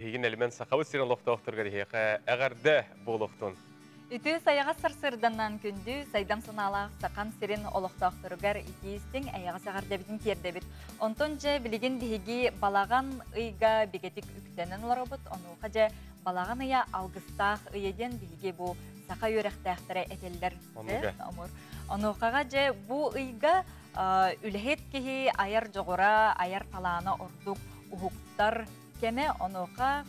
бігін әлімен сақауы сирен лоқтауқтырғар еқа әғарды болуқтың. Үті саяға сырсырданнан күнді сайдам саналақ сақан сирен олықтауқтырғар икейістің әяға сағарда бітін кердебіт. Онтон же білеген бігі балаған ұйға бігетік үктенін олар обыт, оны қажа балаған ұя алғыстақ ұйеден бігі бұл сақа өріқтәқтірі әтелдер. Оны қаға же бұл ұйға үлхет кеге аяр жоғыра, аяр таланы ордық ұхықтар кеме, оны қа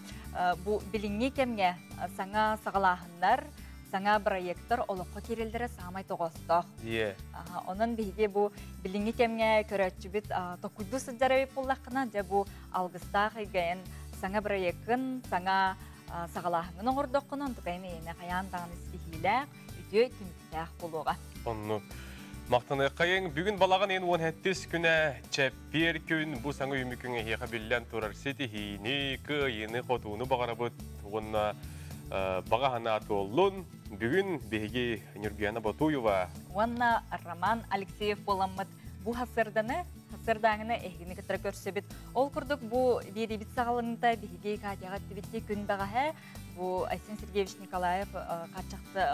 бұл біліңе кемге саңа сағалағындар, саңа проекттар олыққа керелдері сағамай тоғыстық. Onun бігі бұл біліңе кемге көрәтші біт тоқуйду сыджары боллақына, же бұл алғыстақ үйгайын саңа проекттін, саңа сағалағының оңырдыққының тұқайны ені қаян тағын істихиләқ, үйде кеміктәқ болуға. Оны мақтаны қайын, бүгін балаған ең 17 күні чәппер күн бұл саңа үймікіңе еға білден тұрар сеті хейіне, күйені қотуыны бағара бұд, онына баға ғана аты олын, бүгін беге Нюргияна Батуева. Онына Роман Алексеев боламыд бұл хасырдаңына әйгіні кітірі көрсебет. Ол күрдік бұл бейребет сағалынында беге қатияға тібетте күн баға бұл Айсен Сергеевич Николаев қатшақты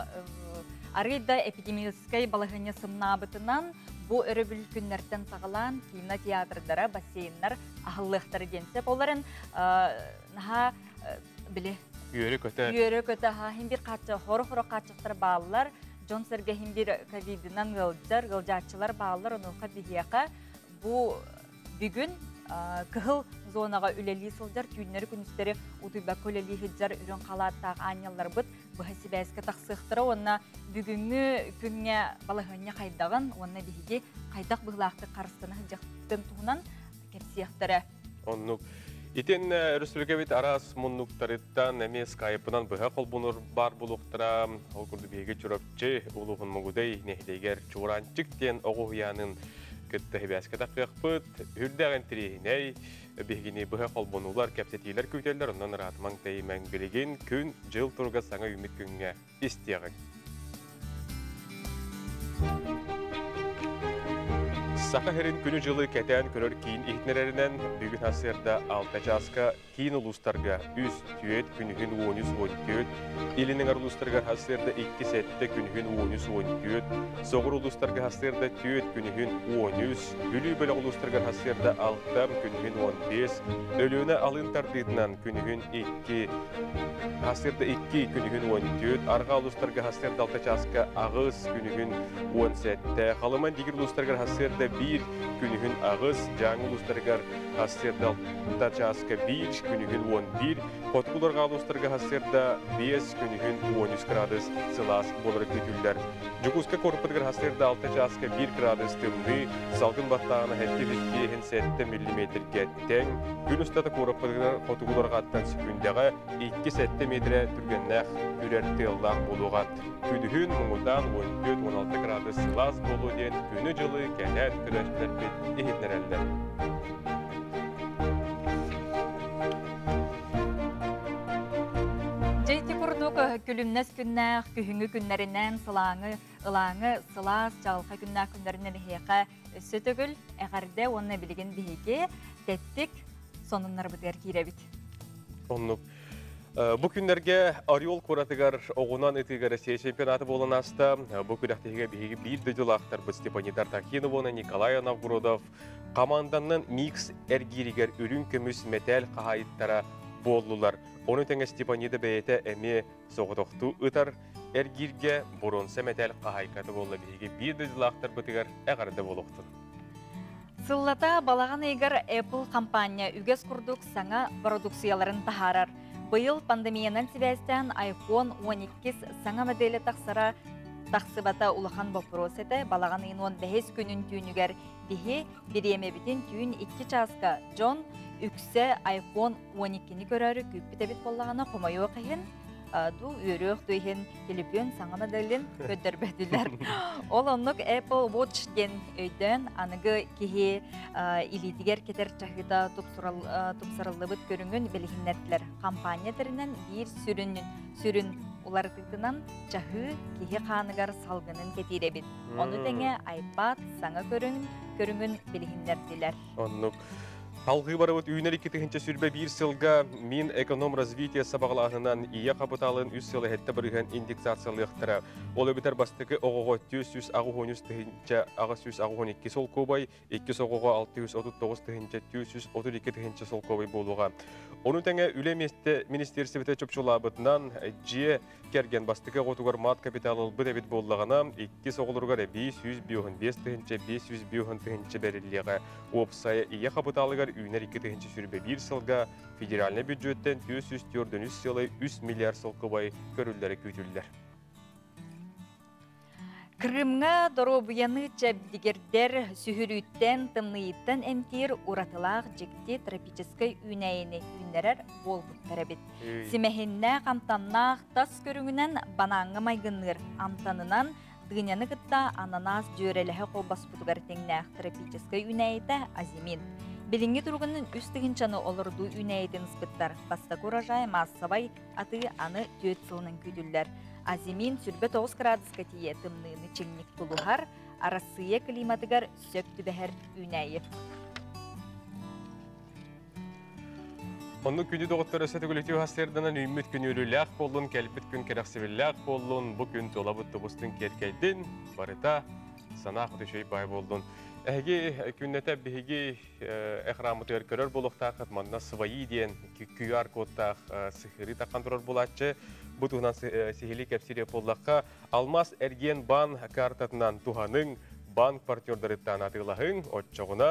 арыйда эпидемиологическай балығыне сымнабытынан бұл өрі бүл күннерден сағалан кинотеатрдары, бассейнлар ағылықтары генсеп. Оларын біле Үйері көті. Үйері көті химбір қатшы, хоры-хоры қатшықтар балылар, Джон Серге химбір ковидынан ғылжатшылар балылар, онылға бігеға бұл бүгін кығыл зонаға үлелі сылжар, түйінері күністері ұтыйба көлелі хыджар үрін қалаттағы анялар бұд, бұхасы бәскі тақсықтыры, онына бүгінгі күнге балығыне қайдағын, онына бігеге қайдақ бұғылақты қарыстаны хыджақтың туғынан кәпсияқтары. Онық. Итен Республикабет арас мұннуқтарыттан әме скайпынан бұға қолбұныр бар бұлықтыра, ол күрді бейге жүріпчі ұлығын мұғыдай нәхдегер чуранчықтен оғуяның күтті бәскіда қиқпыт, үрдәғін тірейінәй бейгені бұға қолбұнулар кәпсетейлер көйтелер, оннан ратымаң тәймәң білеген күн жыл тұрға саңа үміт күнге істеғын. Сақа херин күні жылы кәтән көрір кейін ихтінерерінен бүгін асырда 6 жасқа кейін ұлыстарға үз түйет күнігін 13-14, елінің арулыстарға асырда 2 сәтті күнігін 13-14, соғыр ұлыстарға асырда түйет күнігін 13, бүлі бөлі ұлыстарға асырда 6 күнігін 15, өліуіне алын тардыдынан күнігін 2, асырда 2 күнігін 14, арға ұлыстарға асырда 6 жасқа ағыз күнігін 17, қалыман дегір ұлыстарға асырда 1 күнігін ағыз, жаңы ұлыстарғар асырда 6 жасқа 1 күнігін 11, қотқыларға ұлыстарға асырда 5 күнігін 13 градус сылас болыры көтілдер. Жүгізгі корпыдығыр асырда 6 жасқа 1 градус тымны, салғын баттағына әтке 7 мм кәттен, күн ұстаты корпыдығыр қотқыларға аттан секундяға 2-7 метрі түргеннәқ үрерті ұллақ болуғат. Күнігін мұңылдан 14-16 градус сылас болу ден күні жылы кәнәт күрәшілер бет ехетнер әлдер. Жайты күрдік күлімнәс күннәқ, күхіңі күннәрінен сылаңы, ылаңы, сылас, жалқа күннәрінен хеқа өсі түгіл, әғарда онына білген бейге тәттік сонынлар бұдығар кейребіт. Оннық. Бұл күндерге Ориол Куратыгар оғынан үтігер Россия чемпионаты болын асты. Бұл күдақтығыға бейгі бір дөділақтар бұл Степанидар Такинованы, Николай Новгородов команданның микс әргерігер үрін көміс метал қағайыттара болдылар. Оны тәңі Степанида бәйеті әме соғытоқты ұтар әргерге бұрынсы метал қағайқаты болды бейгі бір дөділақтар бұтығар әғарында болуқтын. Сыллата балаған егер Apple компания үгес күрдік саңа продукцияларын тахарар. Быйыл пандемиянан себәстен iPhone 12 саңа модели тақсыбата улахан бопрос еті балаған иnon 5 күнін түйінігер бейі береме бітін түйін 2 часқа Джон үксе iPhone 12-ні көрәрі көппіті бет болағына қомайы оқиын ду үйрек дүйін телефон саңа моделін көддірбәділер. Ол онлық Apple Watch ген өйден анығы кеге илетігер кетер чағыда тұпсырылы бұд көріңін білігіннәттілер. Компания түрінен бір сүрін олардығынан чағы кеге қанығар салғынын кетері бет. Оны тәңе iPad саңа көріңін білігіннәттілер. Халқы барыбыт үйнер 2-тігінші сүрбе бір сылға мен эконом развития сабағылағынан ия қапыталын үс сылы әтті бірген индексациялықтыра. Ол өбітер бастықы оғыға 200 ағуғыныз тігінші аға 100 ағуғын сол көбай, 2 оғыға 639 тігінші 232 тігінші сол көбай болуға. Оның тәңе үлі министерсібіті чөпшілабытынан жие керген бастықы ғотуғар мат капиталын бұд әбет болуғана 2 соғылырғары 505 тігінші 505 тігінші бәріліға. Опсайы ия қапыталығар үйнер 2-тігінші сүрбе бір сылға федеральный бюджеттен 204 сылы 3 миллиард сылқы бай көрілдері көйтілдер. Крымға доробыяны чәбдігердер сүхірүйттен тымнıyыттан әмтер уратылақ жекте тропическай үйнәйіні үйнерер болбыттары бет. Семәхінне қамтаннақ тас көріңінен банаңы майгыныр амтанынан дыняны кытта ананас жөрелігі қолбас бұдығар теңнәқ тропическай үйнәйді азимин. Белінге тұрғының үстігіншаны олырду үйнәйдің спыттар. Бастақ уражай массабай аты аны төт сылының көйділдер. Азимин сүрбе 9 градуска тие тымныны чеңнік тұлығар, арасыя климатыгар сөпті бәхір үйнәйі. Онны күні доғыттар өсеті көліктеу хастердынан үймет күн өріләқ болын, кәлпіт күн кәрәқсевіләқ болын, бұл күн толабыт тұбыстың керкәйдін, барыта санақ түшей бай болдың. Әге күннәтә бігі әқрамыты көрір болуқтақ, манна сывайы дейін QR кодтақ сықыры таққан тұрар болатшы. Бұл тұғынан сихили кәпсире боллаққа алмас әрген бан картатынан туғаның банк партнердарыттан атылағың отчағына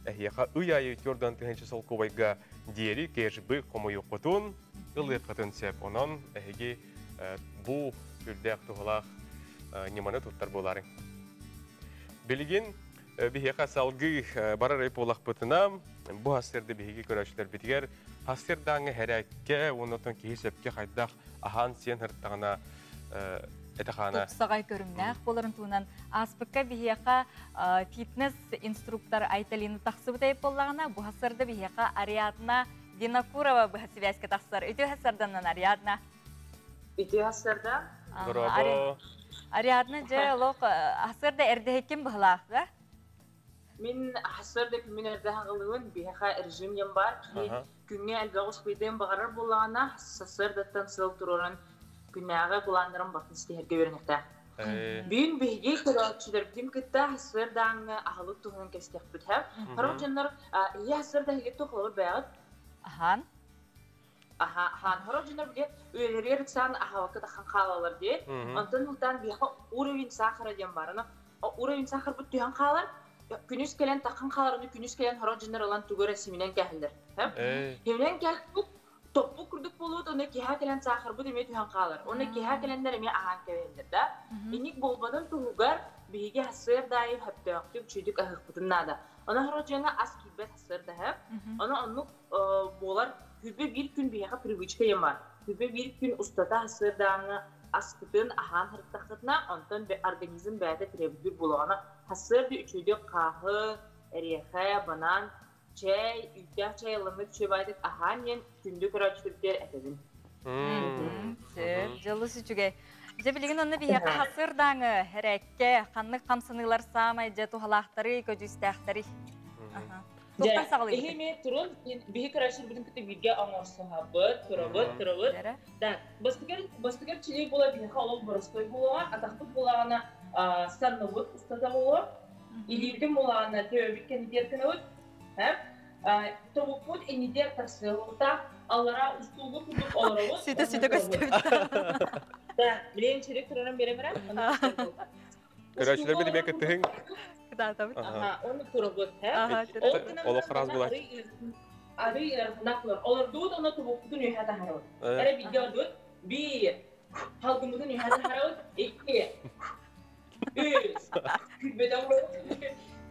әхияқа ұяйы түрдан түхенші сол көбайға дері кәжібі қомайы құтын ұлы қытын сәп. Онан әхеге бұл үрдәқ тұғылақ неманы тұттар боларың. Білген бігеқа салғы барар әйп олақ бұтына бұл хастерді бігеге көрәшілер бітігер хастердаңы әрәкке, онытын кейі сәпке қайдақ ахан сен хырттағына әтіқана. Тұқсағай көрімнәқ боларын туынан аспыққа бігеқа фитнес инструктор айталины тақсы бұтайып болағына бұл хасырды бігеқа Ариадна Динакурова бұл хасыбәске тақсыр. Өте хасырданнан Ариадна? Өте хасырда? Бұрабы. Ариадна жа лоқ хасырда әрдіхеккен бұғылақы? Мен хасырдық мен әрдіғылығын бігеқа режимем бар. Күнге әлбәғыз көйден бағарар болағына сасырдаттан сыл тұрорын күннәға бұландырын бақын істерге өрінікті. Бүйін бейге көрәтшілер бітім күтті хасырдаңы ағылық тұғының кәстек бүтәп. Қарау жанлар, ие хасырда хеге тұқылы бәғыт? Ахан? Ахан, қарау жанлар біде өйлері ріксан ағавақы таққан қалалар де. Онтан мұлтан бейға уровень сахара ден барына. Уровень сахар бұт түйен қалар. Күнүс келен тақын қаларыны күнүс келен хорон жинар олан түгөр әсімінен кәхілдір. Хемнен кәхілдік топпу күрдік болуыд, оны кеха келен сақыр бұд еме түйен қалар. Оны кеха келендер еме аған кәвелдір да. Енік болбадың тұғығар бейге хасыр дайы хөптіғақтық чүйдік әғық бұтыннады. Оны хорон жинар аз кейбет хасыр да хөп. Оны онық болар хүбе бір күн бейға привычка емар. Хүбе бір күн ұстата хасыр даңы аспытын ахан хырттақытына, онтан организм бәді тіребдір болуғана хасырды үшөйді қағы, әрехая, банан, чай, үйтәк чай ылымы түші байдық ахан ен күнді көрәтшіліктер әтедін. Жылы сүчіге. Же білген оны бейеқа хасырдаңы әрәкке қанлық қамсынылар самай же туғалақтары, көдістәқтары. Тоқтан сағылы еді. Эхеме тұрын, бейі көрәтшіл бұдың күті бірге аңырсы хабыт, тұрабыт. Бастығар чилей бола бейеқа олық бұрыстой болуға, атақтық болағана сарнавыт ұстата болуға, илердің болағана тәуәбет кәнедеркіні өт. Тобуқпұт әнедер тақсылықта аллара ұстуғы күрдік олары өт. Сөйті көстебіт. Да, білейін чирек тұраран беремірі? Көрәшілер беді бәк әттіғің? Оны тұрабыт. Олық қыраз болады. Ары нақлар. Олар дуыд, оны тобуқпұтын үйхәті харауд. Әрі бейге дуыд, бір халқымыздың үйхәті харауд, екі. Üç. Kürbeden vurdu.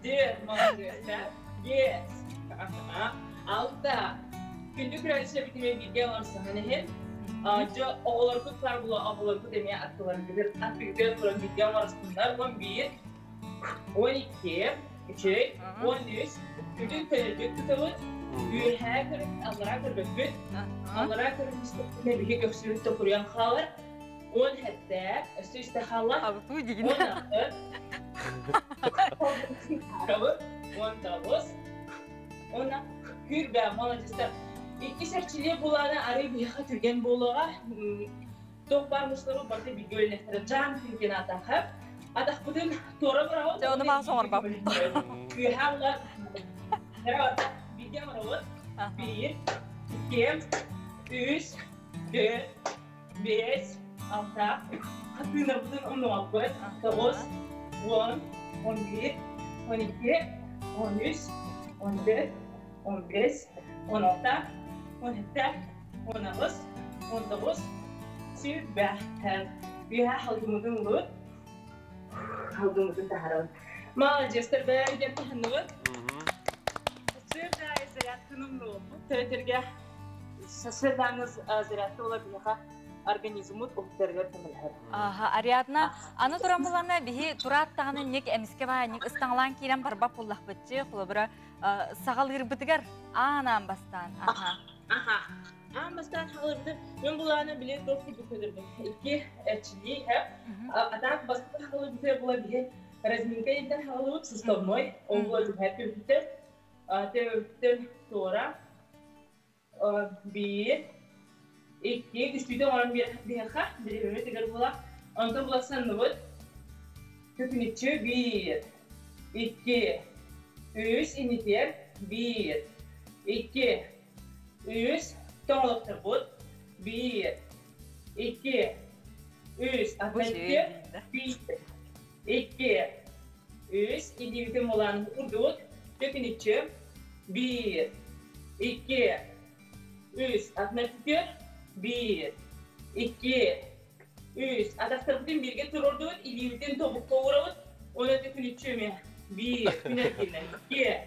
Dört mağazası. Yes. Altta. Gündük kraliçe bitirmeye bilgi varsa hani hep. Ayrıca oğulları kutlar bulu, ablaları kut demeye attılar. At büyükler kuran bilgi varsa 11, 12, 3, 13. Gündük kraliçe tutalım. Büyüğe kırık, Allah'a kırık. Allah'a kırık istedim. Bir göksürük de kuruyan kalır. 10 hatta üst halat. Abi bu digin. 10 akır. 10 tavus. 10 Күрбә, молодецтер. İki serçiliğe bulana arayı bir yaka türgen buluğa. Тоқ бармышлары барды бигөлнеттер. Жан күнген атахып. Атақ бұдын тора барауыз. Оны маған соңыр бап. Үйхаңға. Әрі бигем барауыз. 1, 2, 3, 4, 5, 6. Қатыны бұдын ұмны алып. 9, 10, 11, 12, 13, 14, 15, 16, 17, 19, 19, Süper. Bir haldımızın bu. Haldımızın taharın. Malcester böyle tahanıvı. Süper ziraatının bu. Tövterge sesleriniz ziraatte olabilir. Organizmut okterler temel. Aha, Ariadna, аны турамылана бихи турат таганы ник эмиске ба ник ыстаңлан кирен барбап буллах битчи, хулыбыра сагал ирбитигер анан бастан. Aha. Aha. Amastan halıbıdır. Ben bulağına bile çok gibi kılırdım. İki elçiliği hep. Atak baskı halıbıdır bulabilir. Razminka yedden halıbıdır sistemnoy. Oğulacım hep öpüdür. Öpüdür sonra. 1, 2, güçlüde olan bir haka. Bir ömür tekrar bulak. Ondan bulaksan ne var? Kökün içi 1, 2, 3, initir. 1, 2, 3, Toğlıqdır bu. 1, 2, 3, atlettir. 1, 2, 3, individim olanı vurduk. Dökün içi. 1, 2, 3, atlettir. 1, 2, 3, ataktır bütün birge tururduk. İndividim topukta uğravut. Ona dökün içi mi? 1, 2,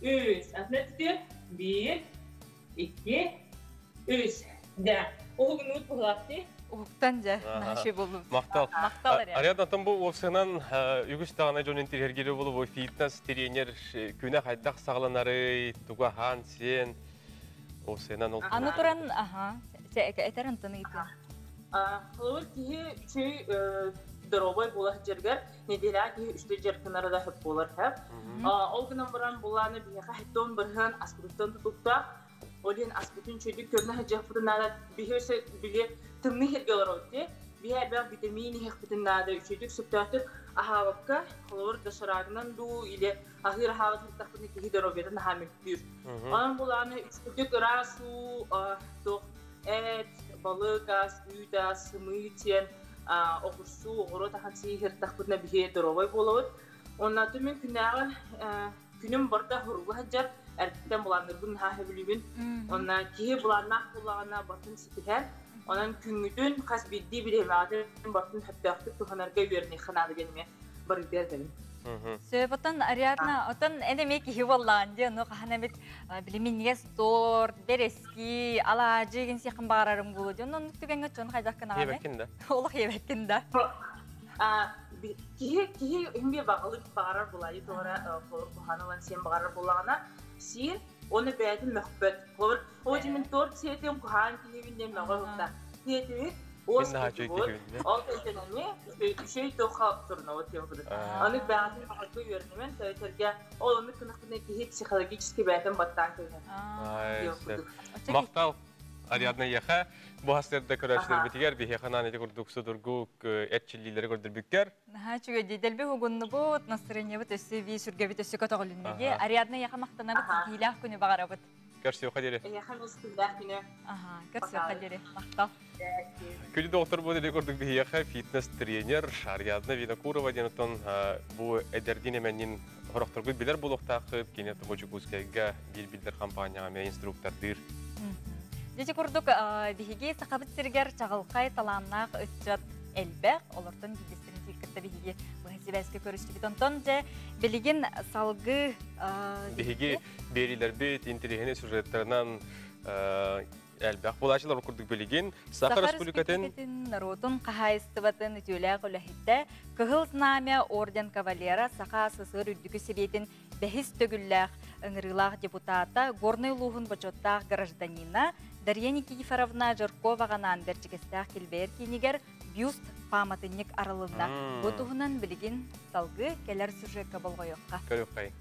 3, atlettir. 1, 2, 3. De. O gün unutulaktı. Уктанжа наши болу. Мактал. Мактал ария. Ариаднатын бу овсынан үгүс тагына жон интерьергири болуп фитнес тренер күнө кайдак сагланары туга хан сен овсынан ол. Аны туран, аха, этерен тыныйты. Хлор тиги чөй дробой булах жергер, неделя тиги үстө жеркинары да хөп болар хөп. Ол гынан баран буланы бияка хеттон бирхан аспирттан тутукта. Олин аспитин чөйдүк көрнө хажафтын нада бихөсө биле тымны хергелер отти. Бия бак витамини хекбитин нада чөйдүк сүптөтүк ахавакка хлор дашарагынан ду иле ахир хават тахпын ки дробеден хамиттүр. Анан буланы үчтүк расу тох эт балыгас үйдас мыйтен окурсу огоро таханси хертахпына бихе дробой болот. Оннан төмен күнагы күнүм барда хургу хаджар Erkekten bulanır bunun hahebilübün. Ondan kihi bulanmak bulağına batın sipihel. Ondan küngüdün kas bildiği bir evladın batın hep dağıtıp tuhanarga üyerini xanadı gelmeye barı derdim. Söyle Ariadna, otan enemek kihi vallanca, onu kahanabit bilimin niye stor, bereski, alacı gen siyakan bağırarım bulucu. Onu tüken geçiyor, onu kaydak kanağına. Yebekkinde. Oğlak yebekkinde. Kihi hümbe bağılıp bağırar bulayı, sonra kuhanalan sen bağırar bulağına. Sir, onu beğendim mühbet. O cimin dört seyahatim kuhan kihivinden mağırlıkta. Niyetimi, o sıkıntı bu. O ötenemi, şey toğa turuna otuyor. Onu beğendim mağırlıkta yörünümün, tövterge, onu kınıkına kihi psikologически beğendim battan köyden. Maqtal Ariadna yaha bu haslerde körüşler bitiger bir hanan ede kurduk sudurguk etçilileri gördürbükker. Ha çünkü didelbe hugunnu bu nasırınya bu tösüvi sürge bir tösü katağılınmege. Ariadna yaha maqtana bit hilah günü bağırabıt. Görüşü kaderi. Yaha nasıllah günü. Aha, görüşü kaderi. Maqtal. Külü doktor bu ede kurduk bir yaha fitness trainer Ariadna Vinokurova denetton bu ederdin hemenin horoktorgu biler bulukta kıp kenet mojukuskayga bilbildir kampanya me instruktordur. Дете курдук биһиги сахабыт сиргер чагылкай таланнак өччөт элбек олортон гидистерин тиккетте биһиги быһысыбэске көрүстүбүт онтон же билигин салгы биһиги берилер бит интерьене сюжеттеринен элбек булачылар курдук билигин Сахар Республикатын ротун кахайстыбатын үтүлэ көлөһитте кыһыл знамя орден кавалера саха сысыр үддүкү сибетин бэхис төгүллэх ыңырылах депутата горный лухун бочоттах гражданина Дарья Никифоровна Жиркова-ганан берчигестах килбер кинигер бюст паматынник аралында. Бу туһунан билигин салгы келер сюжетка болгойокка. Көрөккай.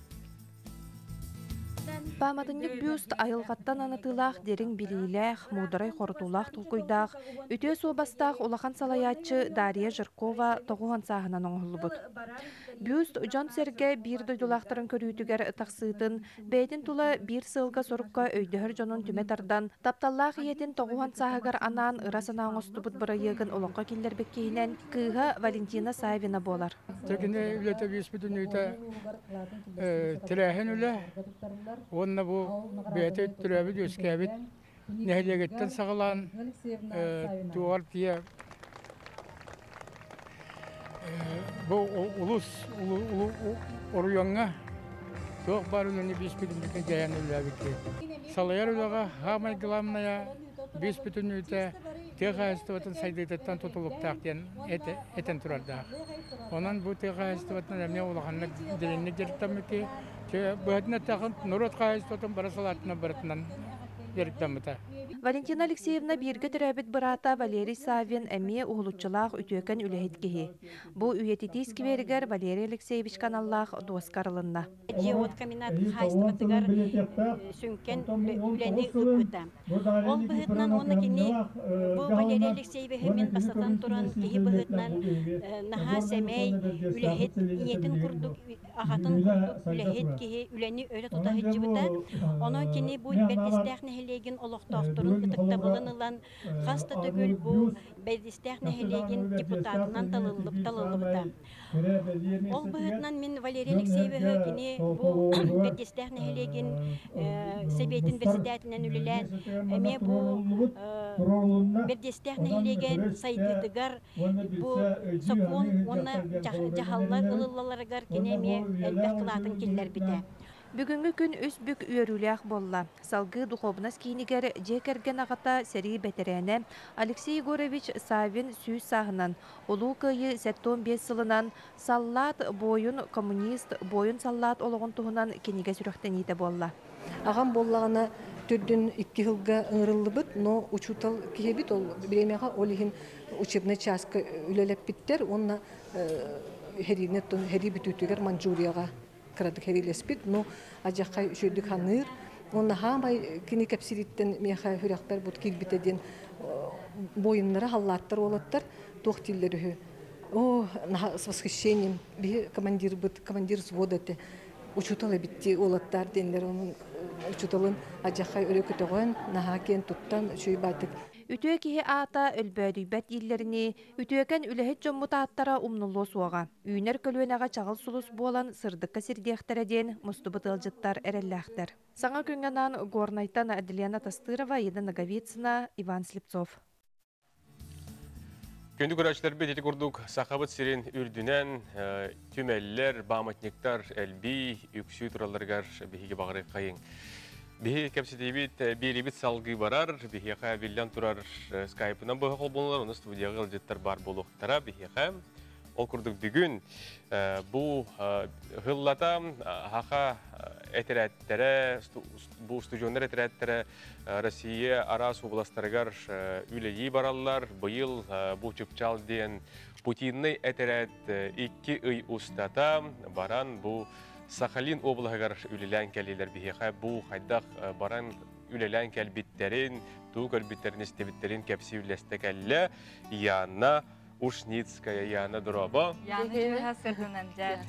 Паматынник бюст айылғаттан анатылақ дерің билейләқ, мударай қорытулақ тұлқойдақ. Үте собастақ улахан салаятчы Дарья Жиркова тоғуан сағынан оңғылы бұд. Бюст Джон Серге бір дойдулақтарын көрүйтігер тақсыйтын, бәйтін тұла бір сылға сорыққа өйдіғір жонын түметардан, тапталлақ иетін тоғуан сағығар анан ырасына оңысты бұд бұрайығын олыққа келдер беккейінен кыға Валентина Савина болар. Текіне үлеті беспетін үйті тіләхін үлі, онына бұл бәйті түрәбіт өскәбіт, нәхілегеттен сағылан туғар тия. Бұл ұлыс орыяңға тоқ бар үліні беспетін бүкен жайан үләбітке. Салаяр үліға ғамай ғыламная беспетін үйті теғайыстыватын сайдыйтыттан тұтылықтақтен әтен тұрардақ. Онан бұл теғайыстыватын әмне олағанлық дәреңіне дәріттамыке, бұғатына тағын нұрот қайыстыватын барасалатына барытынан дәріттамыта. Валентина Алексеевна бирге төрәбит бұрата Валерий Савин әме уғылучылақ үтөкен үләйткеге. Бұл үйететейс кебергер Валерий Алексеевич каналлақ дуаскарылынна. Диод комбинат хайстыватыгар сүнкен үләне үппіті. Ол бұғытнан оны кені бұл Валерий Алексеевич мен басатан тұран кейі бұғытнан наға сәмей үләхет иетін құрдық, ағатын құрдық үләхет кейі үләне өлі тұтағы жібіті. Оның кені бұл бердестәқ нәхелеген олықтақтырын ұтықта болынылан қаста түгіл бұл бердестәқ нәхелеген депутатынан талылыбыта. Ол бұғытнан мен Валерий Алексеевич кені бұл бердестәқ нәхелеген себейтін председателінен үлілән. Әме бұл бердестәқ нәхелеген сайдыдығар бұл сокон, оны жағаллар ылылаларығар кені әме әлбәқ қылатын келлер біті. Бүгінгі күн үс бүк үйерулях болла. Салғы духовнас кейінігер жекерген ағата сәрі бәтерәне Алексей Егорович Савин сүйіз сағынан, олу күйі 75 сылынан саллат бойын коммунист, бойын саллат олығын тұғынан кенеге сүріқтен еті болла. Ағам боллағына түрдін 2 жылға ыңырылы бұд, но учутал кейбіт ол біремеға олығын учебный часка үлелеп біттер, онына хәрі бүтүтігер Манчжурияға кырадык херилеспит, но ажаққа шөйдік ханыр. Онна хамай кini кәпсириттен меха хүрәқтар бұд келбітеден бойынлары халлаттар олаттар, тоқ тиллері. О, с восхищением, бе командир бұд, командир взвода те, учуталы бітті олаттар денлер, оның учуталын ажаққа өрекетіғын, наға кен тұттан шөй бадық. Үтөе кеhe ата өлбәді бәт иллеріне, үтөекен үләхет жоммута аттара умнулу суаға. Үйнер көлуенеға чағыл сулус болан сырдыққа сирдияқтараден мұстыбыт ылжыттар әрелләқтар. Саңа күнгенан Горнайтан Аделена Тастырова, Еда Наговицына, Иван Слепцов. Күнді көрәшілер бететі күрдік сақабыт сирен үрдінен түмәлілер, баматниктар, әлбей, үксүй тұраларғар бейге бағыры қайын. Бихи кәпсетебет беребет салғы барар, бихиға виллан тұрар скайпынан бұға қол болылар, оны студияға ғылжеттар бар болуқтара, бихиға. Ол күрдік бүгін бұл ғыллата хақа әтерәттері, бұл студиондар әтерәттері Россия арас областарығар үлейі баралар, бұйыл бұл чүпчал дейін Путинный әтерәт 2 үй ұстата баран бұл Сахалин облағығар үлелән кәлелер бейхай бұл қайдақ баран үлелән кәлбеттерін, тұу кәлбеттерін істебеттерін кәпсі үлесті кәлі Яна Ушницкая, Яна Дроба. Яна жүға сырдынан жәр.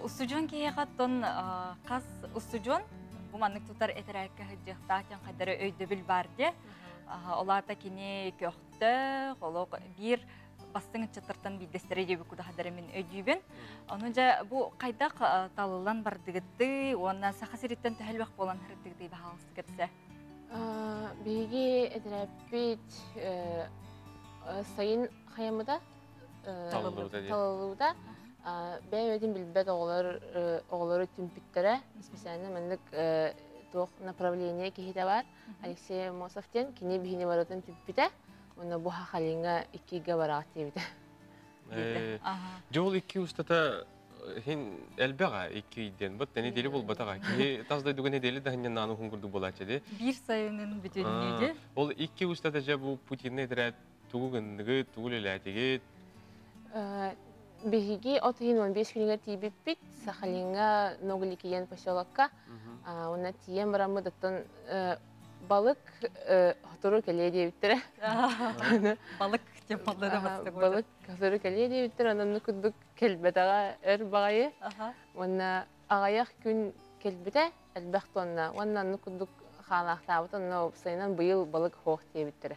Ұстыжон кейе қаттон қас ұстыжон, бұманық тұтар әтірәкке ғыджықтақтен қадары өйді біл барды. Оларда кені көқті, қолық бір бастың чатыртан бидестері жебі күді қадарымен өйдейбен. Онынжа бұл қайдақ талылан бардығыды, онына сақасыреттен тәхілбәқ болан хүрдігді бағалысы кәпсі? Бейге әдірәппет сайын қаямыда талылуда. Бәй өден білбәд оғылары түмпіттері, специально мәндік тоқ направление кейді бар. Алексей Мосовтен кене бейіне баратын түмпіті. Оны бұға қалыңға 2-ге барағат дейбіді. Жол 2 ұстата әлбәға 2 үйден бұд, дәне делі бол батаға. Таздай дүгіне делі дәңнен нану құңғырды болачы де. Бір сайының бүтініне де? Ол 2 ұстата жа бұл Путинне дәрәт тұғығындығы, тұғыл әләтеге? биһиги отыһин 15 күнүгө тийбиппит Сахалинга Ноголикиен поселокка. Уна тиен барамы даттан балык хотору келе диебиттер. Балык деп баллары бастык. Балык хотору келе диебиттер. Анан күдүк келбетага багайы. Уна агаяк күн келбете элбахтонна. Уна күдүк халактабыт. Уна сайынан быйыл балык хох диебиттер.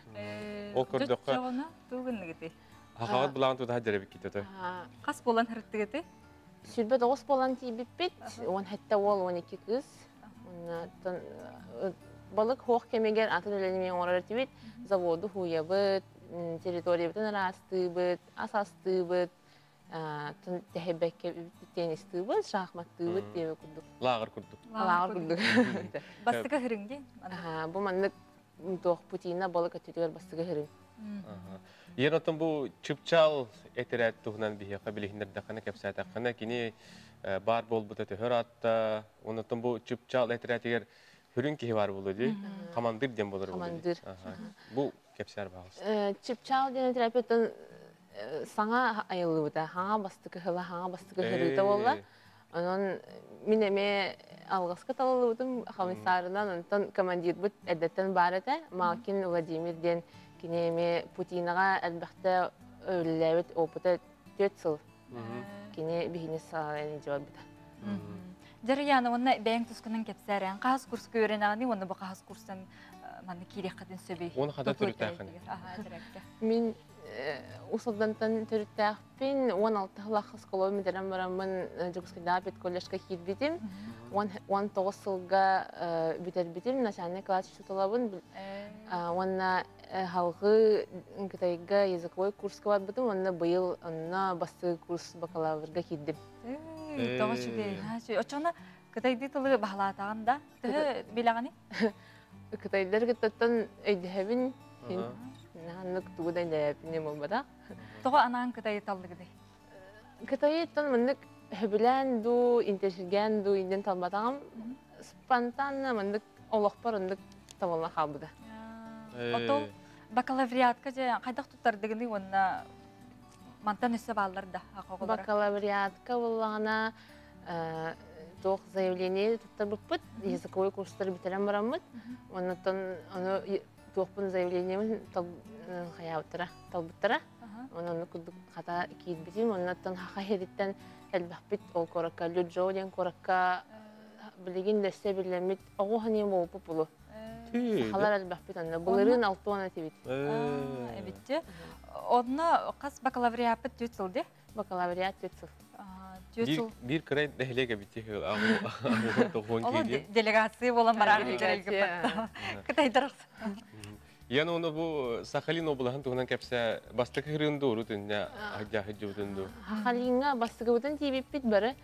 Ол көрдөккө Жогона тугуннугыты. ахагат булаган туда хаджарабик китете. Кас болан хырттыгыты. Сүрбе 9 болан тийбиппит. Он хетте ол 12 кыз. Балык хох кемегер атын өлөнүмен орар тибит. Заводу хуябыт, территориябытын растыбыт, асастыбыт, тэхебекке тенистыбыт, шахматтыбыт деп курдук. Лагыр курдук. Лагыр курдук. Бастыга хырыңди. Бу мандык тох путина балык өтүлөр бастыга хырың. Ен отын бұл чыпчал этерәт туғынан бейеқа білігіндерді қаны кәпсәті қаны кені бар бол бұты түхір атта. Онытын бұл чыпчал этерәт егер хүрін кейі бар болу дей, қамандыр дем болыр болу дей. Бұл кәпсәр бағыз. Чыпчал дені терапевтін саңа айылы бұта, хаңа бастықы хыла, хаңа бастықы хырыта болла. Onun mineme algıska talalı butum komisarından ondan komandir but eddetten barete Malkin Vladimir den kineme Putinaga elbette öylevit oputa 4 yıl kine bihini sağlayan cevap bita. Jarayana onna bäň tuskunun kepsärän qas kurs görenäni onna bu qas kursan manda kirek qadın söbi. Onu hada türütäkin. Min usuldantan türütäpin 16 laxas kilometren baramın Jugoslavya'da kolleşka hidbitim. 19 yılga biterbitim начальный класс tutulabın. Onna halgı Kıtayga языковой курска бар битим. Onna быйыл onna басы курс бакалаврга хиддим. Тоғышуге. Очона Кытайды тылы бахлатаганда тө билагани. Кытайдар гыттан өйдөбүн. Наннык тугудай ләпне момбада. Тога анан Кытай талдыгыды. Кытайдан мындык хөбүлән ду, интершилген ду инден талбатагам. Спонтанно мындык олоқпар ындык табылна халбыда. Отол бакалавриатка же кайдак туттардыгыны онна мантан өсө балларда акыгылар. Бакалавриатка булгана тох заявление туттарбыппыт, языковой курстар битерен бараммыт. Оннан аны тохпун заявлениемен талбыттара. Онан кудук хата кийбитим, оннан хака хедиттен элбахбит ол коракка люджо ден коракка билигин лессе билемит огохани болуп булу. Халар элбахбит анна булырын алтуана тибит. Эбитте. Онна кас бакалавриат 4 жылды. Бакалавриат 4 жыл. Bir kırayın nehlege bitti. Делегация болан барар кереги. Кытайдар. Yani onu bu Sakhalin oblahan tuğunan kepse bastık hırın doğru tünne hacca hıcıvdın doğru. Sakhalinga bastık hıcıvdın tibip bit barı.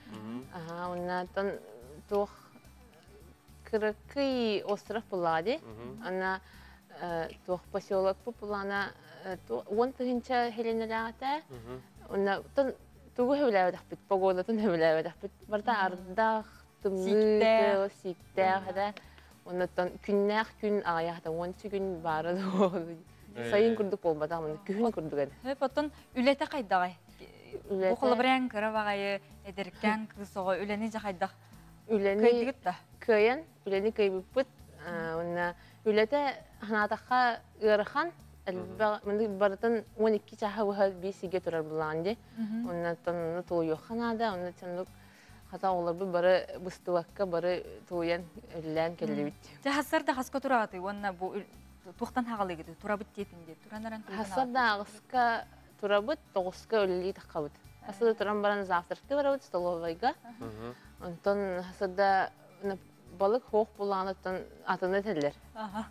Ondan tuğ kırıkı ostrov buladı. Ona tuğ поселок populana он тыгынча хеленелата. Ona тугу хөвләвәдәк бит, погодатын хөвләвәдәк бит. Барда ардах, тымны, сиктә хәдә. Оннан күннәк күн аяқта 12 күн бары да. Сайын күрдүк болбада, мына күн күрдүк. Хөп отон үлете кайдагай. Бу кылбыран кырабагай эдеркән кысыгы үлени жакайдак. Үлени кайдыгыт да. Көйен, үлени көйбүппүт. Онна үлете ханатакка ырхан Мында барытын 12 чаха выхал бесиге турар буланды. Оннан тою ханада, оннан чандык хата олар бу бары быстылакка бары тоян өллән келебит. Жахасарда хаска тураты, онна бу туктан хагалыгы турабыт детинде. Туранаран Хасарда агыска турабыт, тогуска өлли такабыт. Хасарда туран баран завтракка барабыт столовайга. Онтон хасарда balık hoğ bulanıttan atını tediler.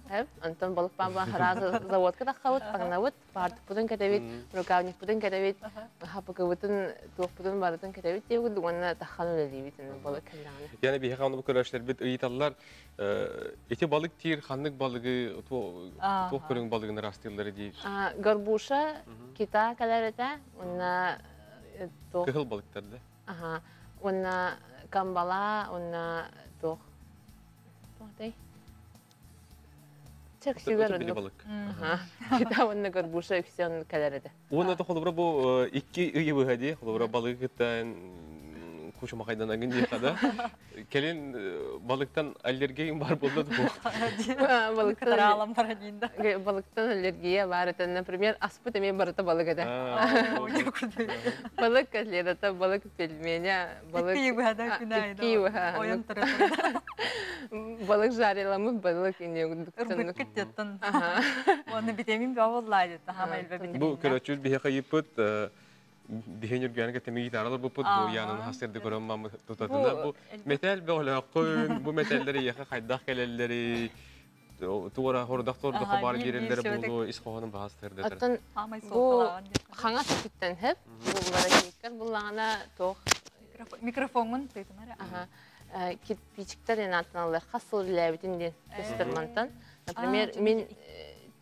Hep, ondan balık bamba harazı zavodka takavut, pagnavut, partık pudun ketevit, rukavnik pudun ketevit, hapıkı bütün tuğ pudun barıtın ketevit diye kudu ona takhan öyle balık kellanı. Yani bir hekamda bu körüşler bit ıyıtallar, eti balık tir, hanlık balığı, tuğ körün balığını rastırları değil. Garbuşa, kita kalarete, ona tuğ... Kıhıl balıklardı. Ona kambala, ona tuğ... Çaksıgar Ötü bili olduk. balık. Kita onunla görбуша yükselen kalerede. Onu da холобра bu iki ıyı bu hadi. Холобра balığı gitten kuşu makaydan agın diye kada. Kelin balıktan alergiyim var buldu bu. Balıktan alergiye var. Например, аспыт эме барыта balık ede. Balık katlerde balık pelmeni, balık balık жарыламы, balık Irmıkkıттın. Onu bitemin bir oğullaydı. Hama elbe bitemin. Bu köröçül bir kayıpıt dihen yürgeni temigi taralar bu put bu yanın hasırdı görünmem tutatına bu metal böyle koyun bu metalleri yaka kaydak kelelleri tuğra hordak torda haber verirleri bunu iskoğanın bahastırdı. Atan bu hanga tepitten hep bu barakikler bulana toh mikrofonun tutumara. kirpiçikler enatnalar hasıl lebitin göstermantan. Например, min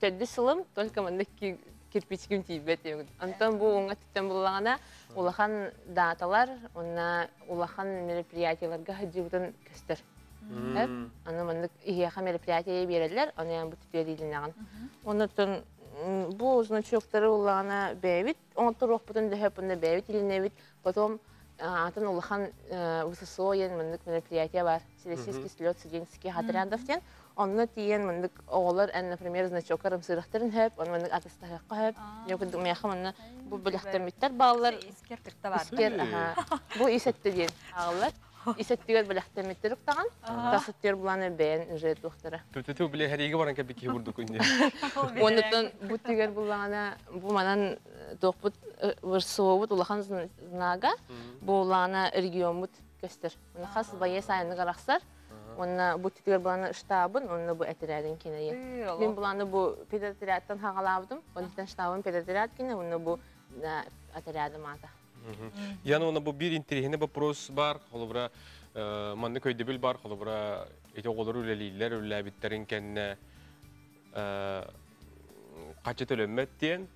tödü sılım только mendeki kirpiçkim tibet yok. Antan bu ona tütten bulana ulahan datalar, ona ulahan merapриятияларга hacıbıdan göster. Hep ana mendik ihya merapриятие verirler, ona yani bu tütüye dilinağın. Ondan bu значоктары улана бэвит, он турох потом да хеп на бэвит или невит, потом атын улахан высосоен мендик мероприятия бар. Селесийский слет студенческий отрядовтен. Онны тиен мендик оголар, например, значоктарым сырыктарын хеп, он мендик атыстахакка хеп. Yok меха менне бу билектер биттер балалар. İsker kırkta var. İsker, bu isette diyen ağlar. İsettiler bilekter bitter uktağan. Tasıttır bulanı beğen jet uktara. Tütü bile her iyi varan ki bir ki vurduk önce. Ondan bu tiger bulana bu manan dokbut vırsoğut ulahan znaga bu ulana regionmut göster. Ona has baye sayını garaksar. Ona bu tiger bulana iştabın, ona bu etiradın kineye. Ben bulana bu pediatrattan hağalabdım. Ondan iştabın pediatrat kine, ona bu etiradım ata. Yani ona bu bir interihine вопрос var. Холобра mandı köyde bil var. Холобра ete oğulları üleliler, ülelebitlerin kendine kaçı tölenmet diyen.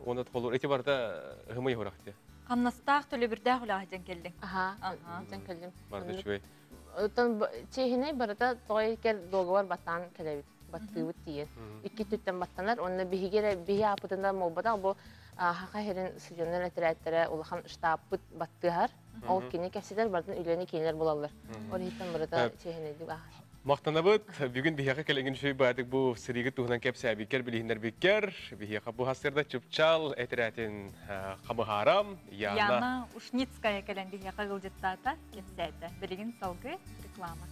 Ona olur. Eti var da hımı yoraktı. Kamnastağ tölü bir daha hulahacan geldin. Can keldim. Vardı şöyle. Otan çehine barada toyker dogar batan kelebit. Battı diyen. İki tütten battanlar. Onunla bihi apıtında mobada bu haqa herin stüdyonlar etiratlara ulahan ştabıt battılar. O kini kesiler bardan üleni kiniler bulallar. Orayıtan barada çehineydi bahar. Maqtanabıt, bugün bihiyaqa kelengin şöy badık bu sırıgı tuğunan kepsi abiker bilihinler biker. Bihiyaqa bu hasırda çıpçal etiratin qabı haram. Yana Ушницкая кelen bihiyaqa gılcıttata kepsayda. Biligin salgı reklama.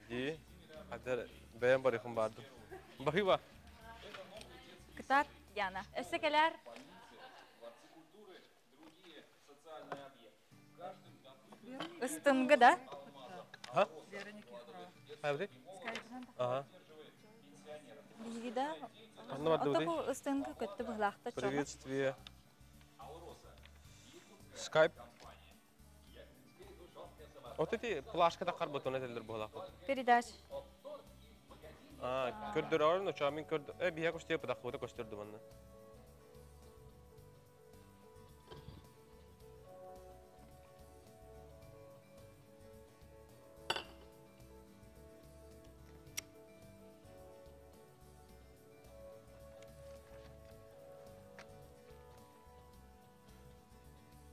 İyi. Hadi beğen barıkım vardı. Bakıva. Kıtat yana. Ösekeler. Istımgı da. Ha? Hayır. Aha. Bilgi de. Anlamadım Ota değil. bu ыстымгы kötü bıhlaqta çoğu. Приветствие. Skype. Вот эти плашкада карбатон этелер булак. Передач. Көрдөр орын очамын көрдө. Бия көштө падак фото көстөрдүм аны.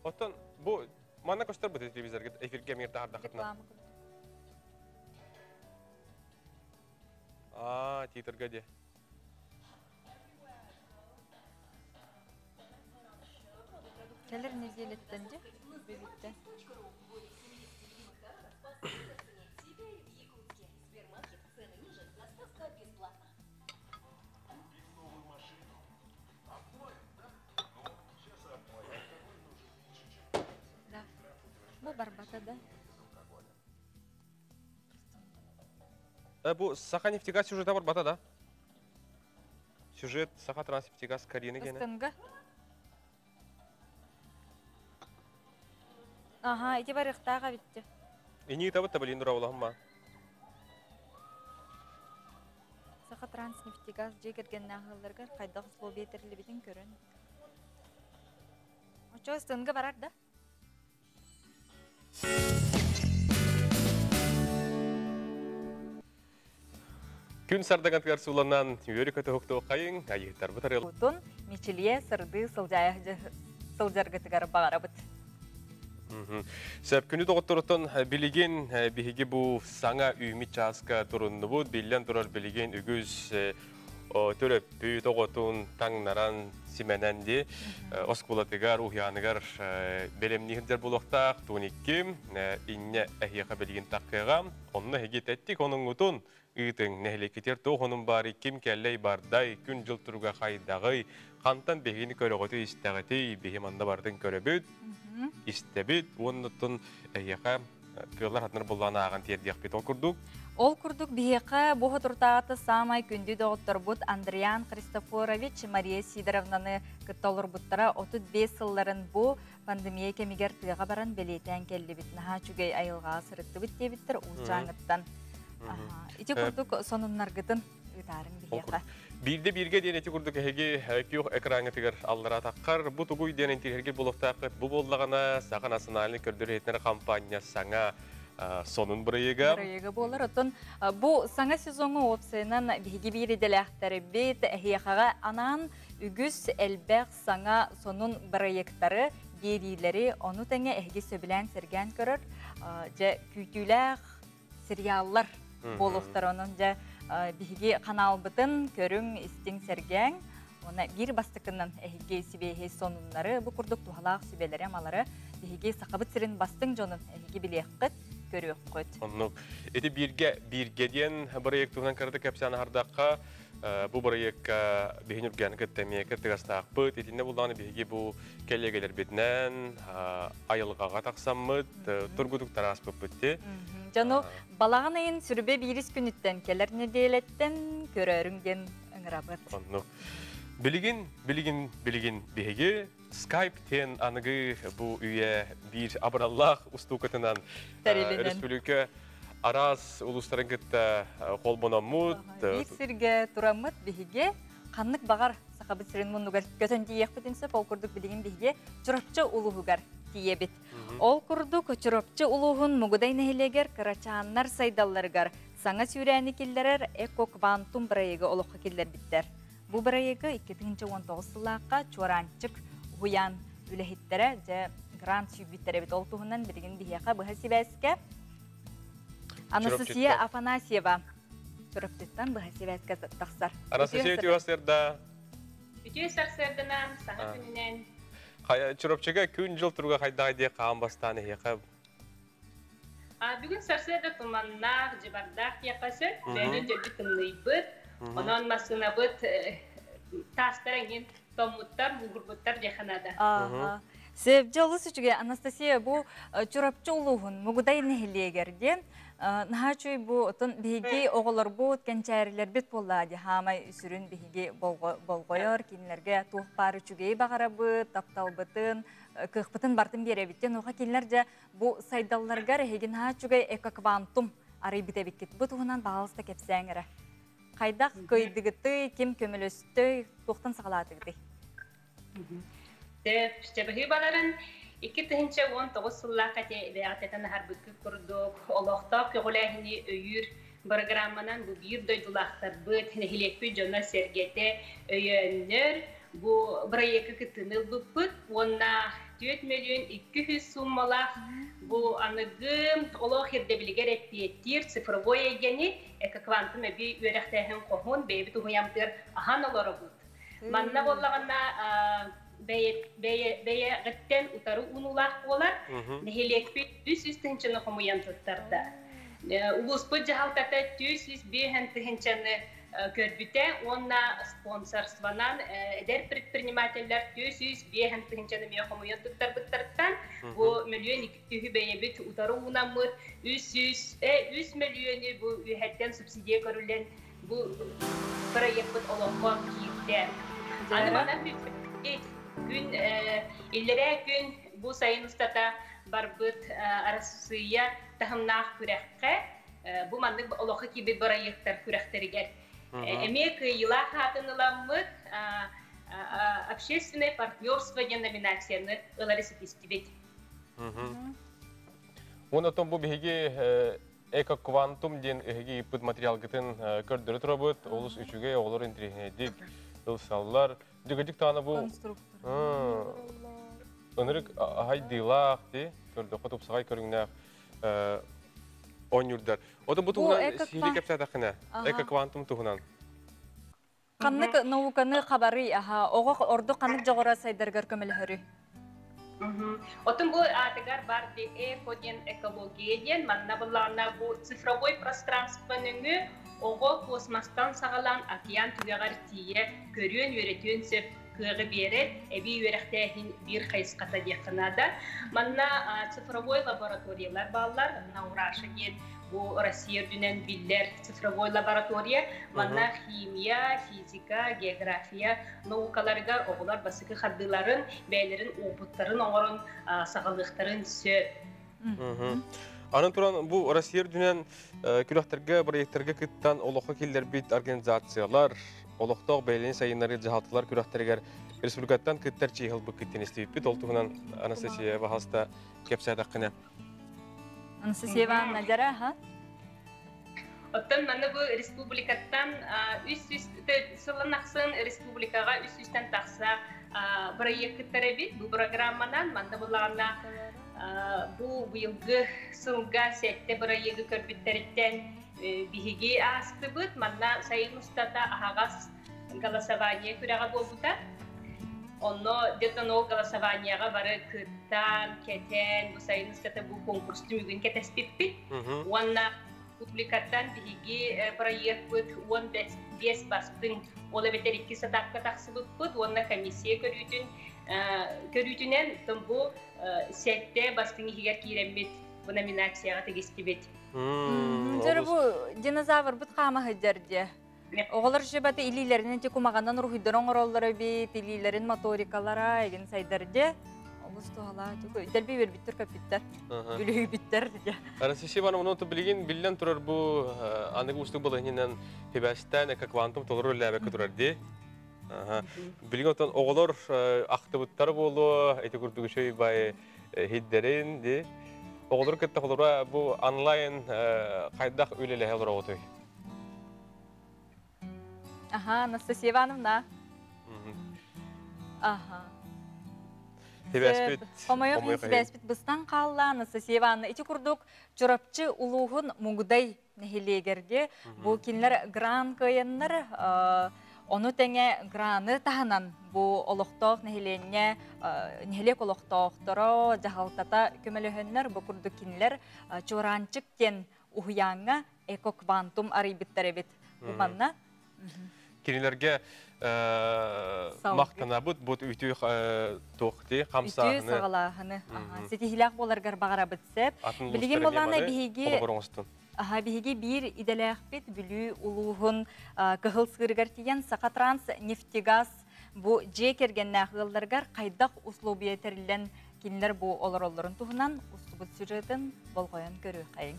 Оттон бу мана көстөр бу телевизорга эфирге мирде хардакытна. Титрга де. Келер неделеттенде бебитте. Bu Барбатада. Bu Саха нефтегаз сюжеті бар бата да? Сюжет Саха транснефтегаз Карины гене. Ыстымгы. Ага, эти бар ықтаға битті. Ини табыт та білейін дұра олағым ба? Саха транснефтегаз жегерген нағылырғар қайдағы сло бетерлі бетін көрін. Ничего, стынга барар да? Күн сардагантыгар суланан үйөрі көті хоқты оқайын, айықтар бұтарыл. Утун мичилие сырды сылжаргытыгар бағара бұт. Сәп күні тоғыттырыттан білеген бігі бұл саңа үймет жасқа тұрынны бұд, білен тұрар білеген үгіз төріп бүй тоғытын таңнаран симененде оскулатыгар, ухияныгар белемнігіндер болуқтақ, туниккім, инне әхияқа білген таққыға, онына хегет әттік, оның ұтын үйтің нәхілекетер тоғының бары кем кәлей бардай, күн жыл тұруға қайдағый, қантан бейгені көріғыты істәғіті, бейгеманда бардың көрібіт, істәбіт, оның ұттын әйеқа көллар атыныр болуына аған тердияқ бет ол күрдік. Ол күрдік бейеқа бұғы тұртағаты самай күнді доғыттыр бұд Андриан Христофорович Мария Сидоровнаны күтталыр бұттара 35 сылларын бұ пандемия кемегер тыға баран белетен келді біт. Наға чүгей айылға сырытты біт дебіттір ұл жаңыттан. Ити күрдік сонынларғытын ұйтарын бейеқа. Бірде бірге денеті күрдік әйге күйіқ экраны тігір аллара таққар. Бұ тұғуй денен тігерге болуқтақыт. Бұ болдағана саған асыналыны көрдірі етінер компания саңа сонун бұрайыға. Бұрайыға болар. Отын бұл саңа сезоны опсайынан бейге бейределі әқтәрі бейт әйеқаға анан үгіз әлбәқ саңа сонун бұрайықтары герилері оны тәңе әйге сөбілән сәрген көрір. Күйтіләқ сериаллар болуқтар оның бейге қанал бұтын көрің істің сәрген. Ona bir bastıkından ehige sibehe sonunları bu kurduk tuhalaq sibelere malары ehige saqabıt sirin bastın jonun ehige bileqit görüyor qoyt. Onu eti birge diyen proyektunan kardı kapsana hardaqqa bu proyek behinurgan kettemeye ketgastaq pıt etinde buldanı behige bu kellegeler bednen ayılgaga taqsammıt turguduk taras pıpıtti. Janu balağın ayın sürübe biris günütten keler nedeletten görörüngden ыңырабыт. Onu Bilgin bihegi Skype ten anıgı bu üye bir abrallah ustukatından Respublika Aras ulusların gıtta kolbonamut. Bir sirge turamut bihegi kanlık bağar sakabı sirin mundugar götön diyek bitinse ol kurduk bilgin bihegi çırapçı uluhugar diyebit. Ol kurduk çırapçı uluhun muguday neheleger karaçanlar saydallargar sana süreni killerer eko kvantum brayıgı oluqı killer bitter. Bu barayıgı 2019 yıllıqqa çorançık huyan ülehittere ve grant sübüttere bit oltuğundan birgin bihiyaqa bu hasibeske Anastasiya Afanasieva çoraptıttan bu hasibeske taqsar. Anastasiya tüyasırda. Tüyasırdan sağa gününen. Çorapçıga gün jıl turuga qaydağı diye qağın bastanı hiyaqa. Bugün sarsırda tumanlar, cibardaq yapası, böyle cöbü tımlıyıbıt. Onun masına bıt tastarangin tomuttar, bulgurbuttar jahanada. Sebce olası çünkü Anastasiya bu çorapçı uluğun muguday nehliyegerden nahaçoy bu otun bihigi oğullar bu kençeriler bit bolladı hamay sürün bihigi bolgoyor kinlerge tuğ parı çünkü bağara bıt taptal bıtın kıhbıtın bartın bir evitten oğa kinlerce bu saydallarga rehegin nahaçoy eka kvantum arayı bite bikit bu tuğunan bağlısta kepsengere. Qaydak kıydıgıtı, kim kömülüstü, toxtan sağladıgıtı. Şebehi baların 2019 yıllıqqa beğateten harbıkı kurduk. Oloqta köğülahini öyür programmanan bu bir doydulaqtar bıt, hilekpi jona sergete öyönür. Bu proyekti kıtınıl bıpıt, ona 4 milyon 200 summalaq bu anıgım oloq hirdebiliger ettiyetir, sıfırvoy egeni, kvantum bir üyerektehin kohun, beybi tuhuyamtır ahan olara bıt. Manna bollağına beye gıtten utarı unulaq olar, nehilekpi 100 tınçını komuyan tuttarda. Uluspu jahaltata 100 bihen tınçını körbüte, ona sponsorstvanan eder предпринимательler 100 bihen tınçını miyo komuyan tuttar bıttardan, bu milyon 200 beyebit utarı unamır, 100 milyonu bu üyetten subsidiye görülen bu proyekt olağan kiyikler. Anı bana bir gün, illere gün bu sayın ustata barbıt arasıya tahımnağ kürekke, bu mandık olağı gibi proyektler kürekleri gel. Emek yıla hatınılanmık, общественное партнерство деген номинацияны ыларысы тестибет. Он отом бу биһиги эко-квантум ден эһиги иппит материал гытын көрдөрө турабыт, олус үчүгө олор интернетик, ылсаллар, дигедик таны бу ынырык хайдылак ди, көрдө котуп сагай көрүңнәк онюрдар. Отом бу туган сири кепсатакына, эко-квантум тугунан. Каннык науканы хабары аха, ого орду каннык жогора сайдаргар көмөлөрү. Отын бұл атыгар бар экоден экологияден, манна бұлларына бұл цифровой пространствоныны оғы космостан сағалан океан түгеғар тие көрен өретен сөп кығы берет, әбей өріқтәхін бір қайсқата деқынада. Манна цифровой лабораториялар балалар, наурашы ген, bu Россия дүнен биллер цифровой лаборатория, манна химия, физика, география, наукаларыгар оғылар басықы қаддыларын, бәйлерін, опыттарын, оғырын, сағалықтарын сөп. Анын туран bu Россия дүнен күліқтерге, проекттерге кыттан олыққа келдер бит организациялар, олықтақ бәйлені сайынлары жағалтылар күліқтергер республикаттан кыттар чейхіл бұл кыттен істейбіт бит, ол тұғынан Анастасия бағаста кепсайдақ қына. Анастасия Ивановна жара, ха? Оттан маны бұл республикаттан сылын ақсын республикаға үст-үстен тақса проекттері бит. Бұл программанан манда бұлағына бұл бұйылғы сылға сәтті проекті көрбіттеріттен бігіге асты бұд. Манда сайын ұстата ағағас голосование күрәға болбыта. Онно детон ол голосованияға бары кыттан, кетен, бұл сайын ұстата бұл конкурсты мүгін кетеспеппит. Онна публикаттан бігіге проект бұд, он бес бастың олы бетер 2 сатаққа тақсы бұд, онна комиссия көрүйтінен бұл сәтте бастың егер кейрембет бұл номинацияға тегестебет. Жары бұл динозавр бұд қама хүддерде. Оғылар жебаты илилерінен тек умағандан рухидер оңыроллары бет, илилерін моторикалара еген сайдарды. Олыс туғала, дәлбей бер биттер көпіттер, бүлігі біттер. Анастасия Ивановна, оны білген білден тұрар бұл анығы ұстық болығынен пебәстен эко-квантум толыру ләбәкі тұрар де. Білген отын оғылар ақтыбыттар болу, әйті күрдігі шөй бай хиддерін де. Оғылар кетті қолыра бұл онлайн қайдақ өлелі әлір оғытой. Ага, Анастасия Ивановна. Ага. Тебәспет. Омайық тебәспет бұстан қалла, Анастасия Ивановна. Ити күрдік жүрапчы ұлуғын мұңғыдай нәхелегерде. Бұл кенлер гран көйенлер, оны тәңе граны тағынан бұл олықтақ нәхелек олықтақтыры жағалтата көмелігінлер. Бұл күрдік кенлер чуранчық кен ұхияңа эко-квантум арибіттері бет. Бұл манна? Кенелерге мақтана бұд үйтүй тоқты, қамсағыны. Үйтүй сағалағыны. Сетихилақ боларғар бағара бітсеп. Білген болағына бігеге бір иделәқ бет бүлі ұлуғын қығыл сығырғар теген Сақатранс нефтегаз бұ жекерген нәғылдарғар қайдақ ұслубия тәрілен кенелер бұ олар-оларын тұғынан ұстыбыт сюжетін болғаян көрі қайын.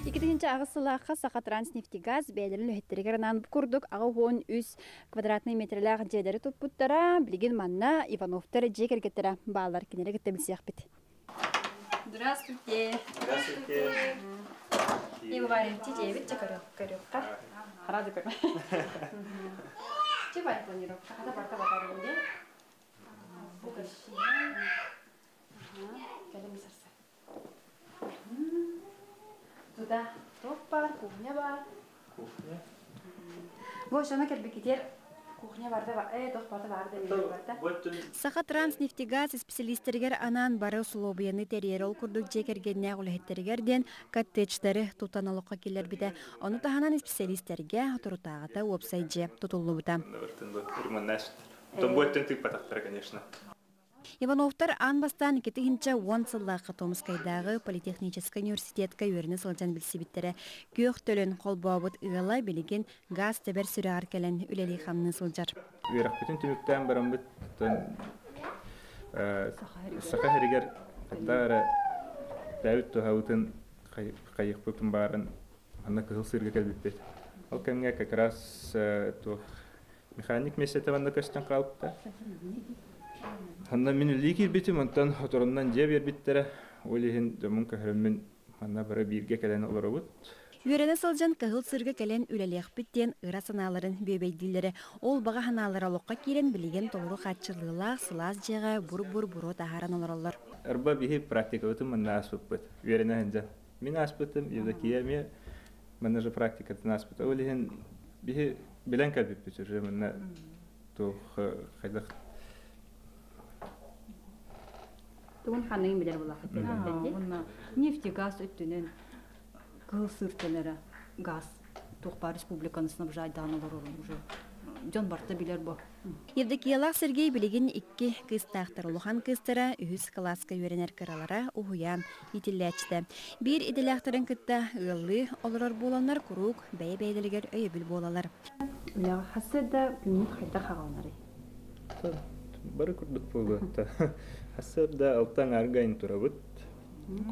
Икидинче агысылааққа Сақатранс нефтегаз бәйлерін өйттірігер нан күрдік ағы 13 квадратный метрләғ жедері тұппыттара, білген манна Ивановтар жекергеттері бағалар кенері кеттебілсеяқ бет. Здравствуйте. Здравствуйте. И варите 9 корёвка. Рады как. Чего планировка? Когда парка батарея? Туда топ бар, кухня бар. Кухня. Вот что на кербекетер кухня бар да, топ бар да. Сақатранс нефтегаз специалисттергер анан бары сулобияны терьерол курдук жекергенне улехеттеригерден коттедждары тутаналыққа келер биде. Оны таханан специалисттерге турутағыта уопсайджи тутулу бута. Конечно. Ивановтар анбастан кетігінші 10 сыллаққа Томскайдағы Политехнический университетка өріні сылжан білсебеттері көк төлін қолбауыт ұғала білеген газ тәбір сүрі аркелен үлелі қамны сылжар. Верақ бүтін түміктен барамбыт сақа херігер қаттары дәуіт тұғауытын қайық бұтын барын ана кығыл сырға кәлбіппет. Ол кәмге как раз Механик месте ванда кастан калыпта. Ханна мен ликир битим онтан оторундан же бербиттере. Олихин дөмөн кахырмын ханна бара бирге келен олоробут. Үйрәне сылжан кахыл сырга келен үлелех биттен ыра саналарын бебейдилері. Ол баға ханалары лоққа кирен білеген толыру қатшылылақ сылаз жеға бұр-бұр-бұро тахаран оларалар. Арба бихи практика өтім манна аспыппыт. Үйрәне ханжа. Мен аспытым, Евдокия ме манна же практика тын аспыт. Олихин бихи билен кәлбіппіт уже манна тух қайдақ. Туғын қанығын білер болақы тәлбәтті. Нефти газ өттінен кыл сыртынары газ Тоқпа республиканы снабжайданылар уже. Жон барты билер бо. Евдокиялақ Сергей білеген 2 кыстақтар олухан кыстара үхіз класска үйренер кыралара ухуян итилләчті. Bir иделяқтарын кытта ыллы олырар боланар күрук бәй-бәйділігер өйі біл болалар. Үләғы хасыда күнін қайда қағалары? Бары күрдік болу. Хасыда алтан аргайын тұрабыт,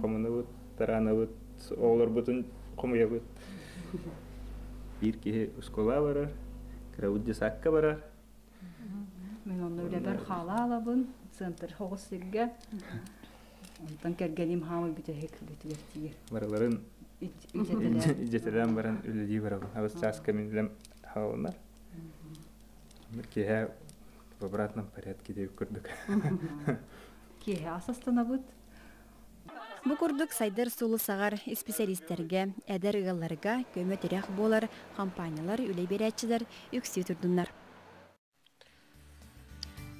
комынабыт, таранабыт, олар бұтын комыябыт. Bir кеге ұскола барар, Крауди сакка барар. Мен оны өлі бір қала алабын, центр хоғыз сирге. Онтан кәргенім хамы біте хеклетілер тиер. Бараларын ижетелен баран өлі барабын. Абыз саска менілем хауынар. Bir кеге в обратном порядке деп көрдік. Кеге асастана бұд. Бу курдук сайдар сулу сагар специалисттерге, әдер ыгалларга көмө терек болар, компаниялар үлей берәтчилер үксү турдуннар.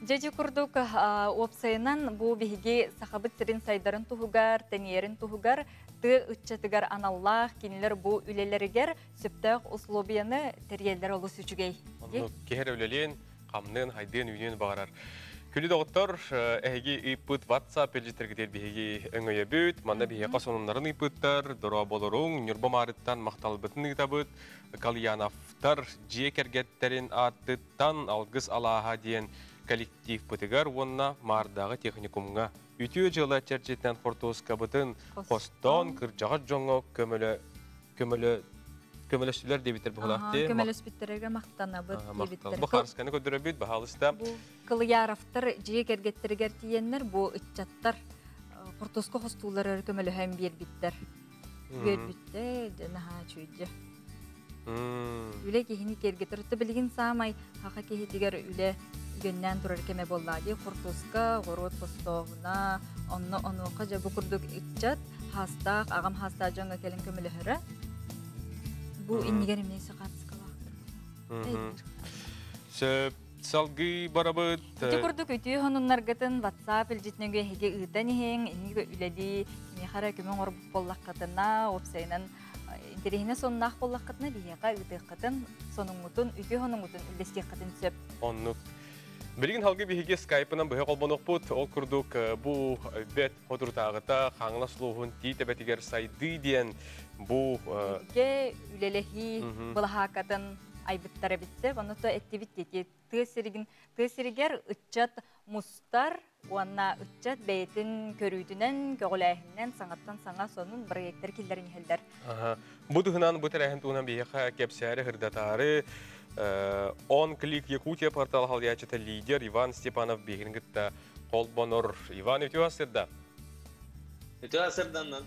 Жеji курдук опсайынан бу биһиги сахабыт сирин сайдарын туһугар, тенерин туһугар, ты ыччатыгар аналлах кинилер бу үлелеригер сөптөк условияны терьелдер олус үчүгей. Кехер үлелен, камнын, хайдын, үйнен бағарар. Күлі доғыттар, әйге ұйпыт WhatsApp елжеттергедер бейге өңөйе бүт, манда бейге қасонынларын ұйпыттар, дұра болырың, нүрба марыттан мақтал бұтын ұйтабыт, Кальяновтар жекергеттерін аттыттан алғыз алаға дейін коллектив бұтығар, онына мардағы техникумға. Үтіе жылы чәрчеттен Фортуска бұтын, қостан, кіржағат жоңы көмелөстүлөр дебитер бұғылақты. Көмелөспиттерге мақтана бұд дебиттер. Бұл қарысқаны көдірі бүт, бағалыста. Бұл Кылыяровтар жиек әргеттергер тиеннер, бұл үтчаттар Фортуска қостулары көмелі әм бербиттер. Бербитті, жанаға чүйді. Үле кехіні кергетір. Үтті білген самай, хақа кехетігер үле гөннен тұрар кеме болады. Фортуска, ғорот қостауына, оны жа бұл күрдік үтчат, хастақ, ағам хастақ жаңға келін көмелі әрі. Бу иннигерим нейсе қатысқалақтыр. Салгы барабыт. Текурдук үтүй хонуннаргатын WhatsApp илжитнеге хеге ыдан ихен, инниге үлели, мехара көмөн орбуп боллаққатына, опсайынан интерехіне соннақ боллаққатына бейеға үтіққатын, соныңмутун, үтүй хоныңмутун үлдестеққатын сөп. Оннук. Білген халғы бейге скайпынан бұхе қолбанық бұд, ол күрдік бұ бет қодыртағыта қаңына сұлуғын дейті бәтігер сайды дейін бұ... Ге үлелехи бұлаққатын айбыттары бітсе, оны то әттебіт түйсірігер үтчат мұстар, оңна үтчат бәйтін көрүйдінен, көғіләйінен саңаттан саңа сонын бір ектер келдерін елдер. Бұдығынан бұтыр әйін туынан бейеқа кепсәрі ғырдатары, 10 клик Якутия портал халячата лидер Иван Степанов бегингитта қолбонор. Иван, өте асырда? Өте асырданнан.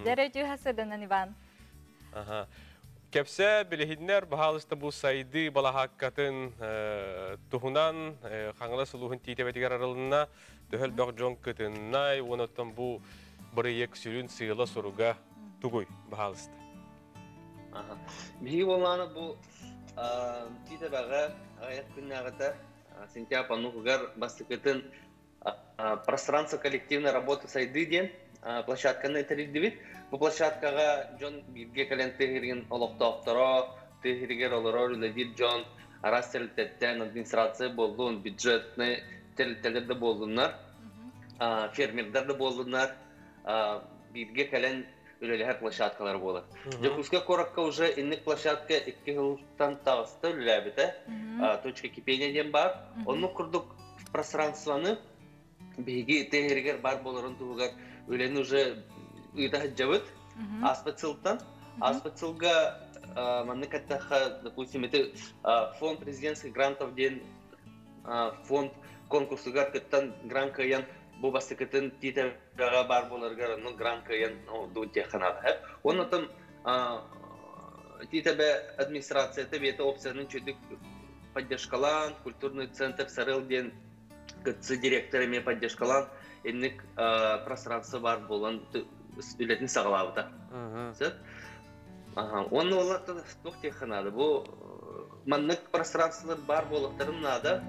Дәрі өте асырданнан, Иван. Кепсе білігіндер бағалысты бұл сайды балахаққатын тұхынан қаңыла сұлуғын тейте-бәтігер арылына дөхіл бәқ жон күтіннай, оныттан бұл бірі ек сүрін сыйыла сұруға тұғой бағалысты. Бігі болғаны бұл тейте бәға ағайық күнне ағыта сентябр ануғығар бастықытын пространство коллективной работы сайды ден площадканы әтәрелдебет. Бұл площадкаға жон бирге кәлен тегерген олықтауқтыра, тегергер олырар үләдер жон арас тәліттәттен администрация болуын, бюджетны тәліттәлерді болуынар, фермердерді болуынар, бирге кәлен үләләр площадкалар болар. Жакускә коракка уже иннек площадка 2 жылдан тағысты үләбеті, точка кипения ден бар. Оны күрдік пространстваны бейге тегергер бар боларын туғығар үләні уже үйді жабыт, аспет сылттан, Аспыцылга маныкаттаха, допустим, это фонд президентских грантов ден фонд конкурсугар кыттан грант кыян бу бастыкытын тите бар боларга ну грант кыян ду теханат. Оны там титебе администрация это опцияның чөдік поддержкалан, культурный центр сарылден кытсы директорами поддержкалан, енік пространство бар болан үлетін сағалауыда. Оны оларды тоқ теханады. Бұл маннык пространстволар бар болықтарын нада.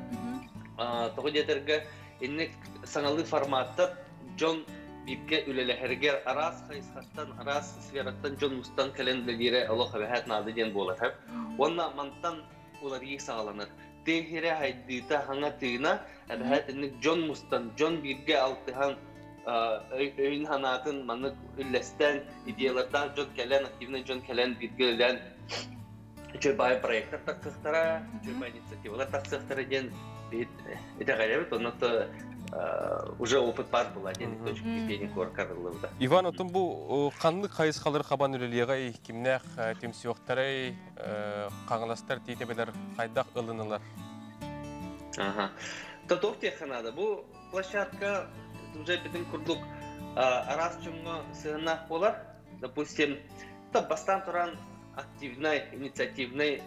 Тоғы детерге енік саңалы форматта жон бипке үлеләһәргә арас хайсхаттан арас сфераттан жон мустан календарире Аллаһ бәһәт нады ден булат. Онна мантан улар ик сагаланыр. Техире хайдыта хаңа тыйна бәһәт ник жон мустан жон бипке алтыхан өйн ханатын маннык үлләстән идеялардан жон кален активный жон кален бипкелән җөбай проекттар тактыктара, җөбай инициативалар тактыктара ден бит итәгәрәбет оннаты уже опыт бар был один точки кипения коркарлыгында. Иван, отун бу канлы кайыскалар хабан үлелегай кимнәх темсиоктарай каңластар титебелер кайдак ылынылар. Татов теханада бу площадка уже бидин курдук арас чумга сыгынак болар. Допустим, та бастан туран активный, инициативный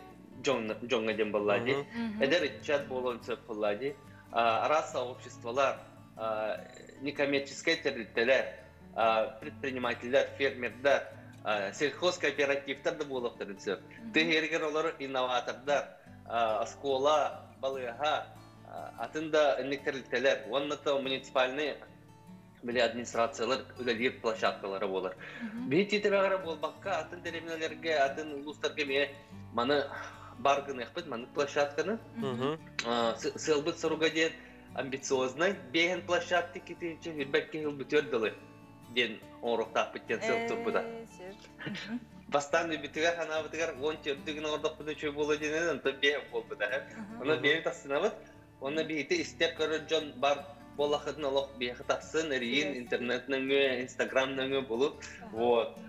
жонга дем баллади. Эдер чат болонча баллади. Арас сообществолар, некоммерческие территории, предпринимателя, фермердар, сельхозкооперативтар да болып тұрынсыр. Тегергер олар инноватордар, школа, балыға, атында нектерліктелер, оннаты муниципальный администрациялар үлелер площадкалары болар. Бейт етебәғара болбаққа атын деревнелерге, атын улустарға ме маны баргын яқпыд, маны площадканы сылбыт сыруға ден амбициозный, бейген площадки кетейінше үрбәкке үлбітер ден оңырықтақ біттен сылтып бұда. Бастан үбітігер, хана бұтығар, он тердігін ордық бұда чөй болу денен, онты бейген бол бұда. Оны бейген тақсына бұд, оны бейті істер көрі жон бар болақыдың олық бейгі тақсын, әрейін интернетнің, инстаграмның болу.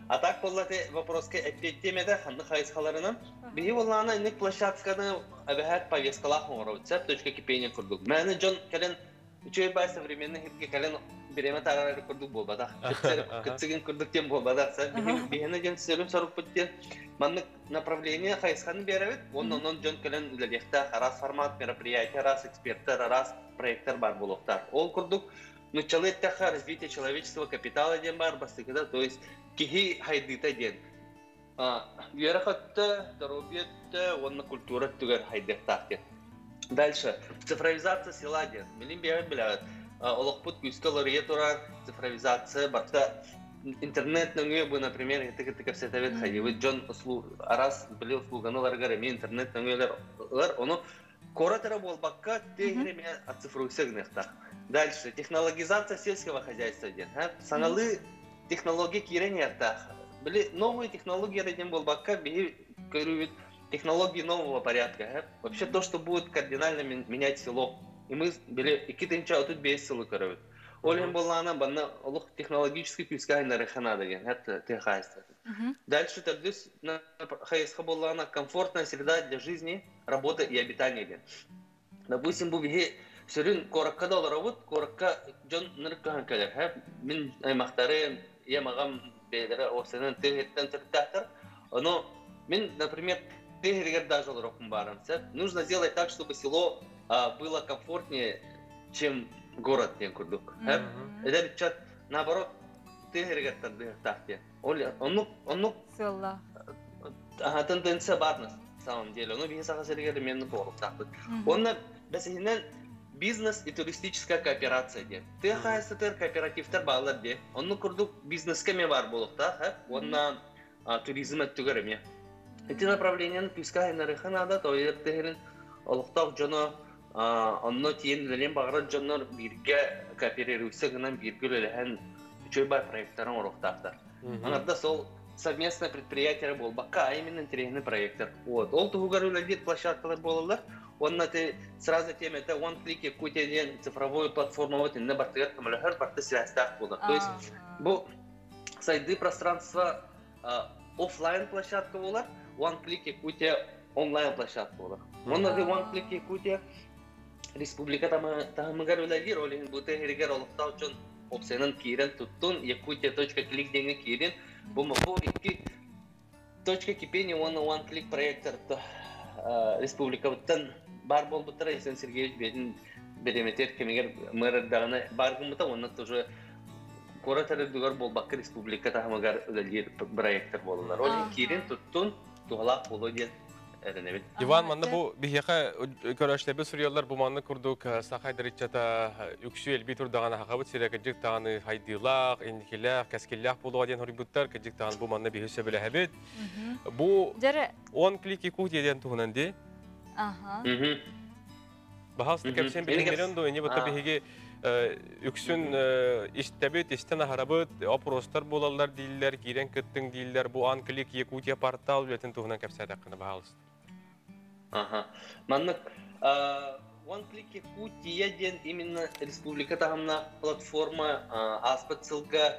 А так болаты вопроске әппеттемеді ханды қайысқаларынан. Бейі олағына инек площадканы әбәхәт повесткалақ оңырау, цәп точка кипения күрдік. Мәні жон кәлін үчөй бай современный хитке кәлін береме тарары күрдік болбадақ. Күтсігін күрдіктен болбадақ. Бейіні жон сөйлім сұрып бұтте. Маннык направление қайысқаны беревет, онын жон кәлін үлелектақ, арас формат мероприятия, арас эксперттар, арас проекттар бар болуқтар. Ол күрдік началы тәқа развитие человеческого капитала ден бар бастықыда, то есть кихи хайдыта ден. Верахатты, здоровьетті, онны культура түгер хайдықтақ ден. Дальше, цифровизация села ден. Білім бейбет біләвет. Олықпұт күскалария тұрар, цифровизация, барта интернетнің өйбі, например, етік сетавет хайдевет, жон арас білі услуғануларға реме интернетнің өйлер, оны коратора болбаққа тегереме оцифруйсығынықтақ. Дальше, технологизация сельского хозяйства ден. Саңалы технология керенияқтақ. Были новые технологии родим болбаққа, бейі көрюет технологии нового порядка. Вообще то, что будет кардинально менять село. И мы были, и китенча тут без селы көрюет. Олем болана, банна олух технологический пискай на рехана деген. Это техайство. Дальше тардюс на хайсха болана комфортная среда для жизни, работы и обитания. Допустим, бубиги сөрін коракка долларовут, коракка жон ныркахан кәлер. Мен аймақтары, емағам бейлері осының тегеттен түрттақтар. Но мен, например, тегергер даже оларокым барам. Нужно сделать так, чтобы село было комфортнее, чем город ден күрдік. Эдер чат, наоборот, тегергер түрттақтар. Оннук тенденция бар на самом деле. Но бейін саға сергері менің қорықтақтыр. Онна бәсігінен бизнес и туристическая кооперация ден. Ты хайстатыр кооперативтер бағалар де. Оны күрдік бизнеске ме бар болуқта, онна туризм әттігірі ме. Эти направлениен пискай нарыха надо, то ертегерін олықтақ жоны, онны тиен лелен бағырат жонлар бірге кооперируйсы ғынан бірге лелен үчөй бай проекттарын орықтақтар. Анарда сол совместное предприятие болбаққа, а именно интересный проекттер. Ол тұғығар үләдет площадкалар болылар. Онна ты сразу тем это one click кутен цифровую платформу вот на бартыгар камалахар барты связьтах болды. То есть бұл сайды пространство офлайн площадка болар, One Click Якутия онлайн площадка болар. Онда One Click Якутия республика тамагар үләгер, олин буты херегер олықтау үшін опсенін кирен туттун Якутия.клик деген кирен. Бұл iki точка кипения One Click проекттарды республика бұттан бар бол бұттара Есен Сергеевич бетін береметер кемегер мэрдағына барғын бұта, онын тоже город әрдігер бол бақы республика тамагар үләгер проекттар болылар. Олин кирен туттун туғалақ болу ден. Иван, манна бу бихяка көрәшләбе сурьялар бу манны күрдүк сахайдыр ичата үксү элби турдагана хакабыт сирәкәҗик таганы хайдылак, индикилак, каскиллак булуга дигән хөрбүттәр кәҗик тагын бу манны бихәсә белә хәбит. Бу 10 клик Якутия дигән тугынан ди. Ага. Бахасты кәпсен билгән до ине бата бихиге үксүн иштәбет истән харабыт опростар булалар дилләр, кирен кеттең дилләр. Бу 10 клик Якутия портал белән тугынан кәпсә дәкне бахалс. Маннык One Click Якутия ден именно республика тагымна платформа аспыт сылга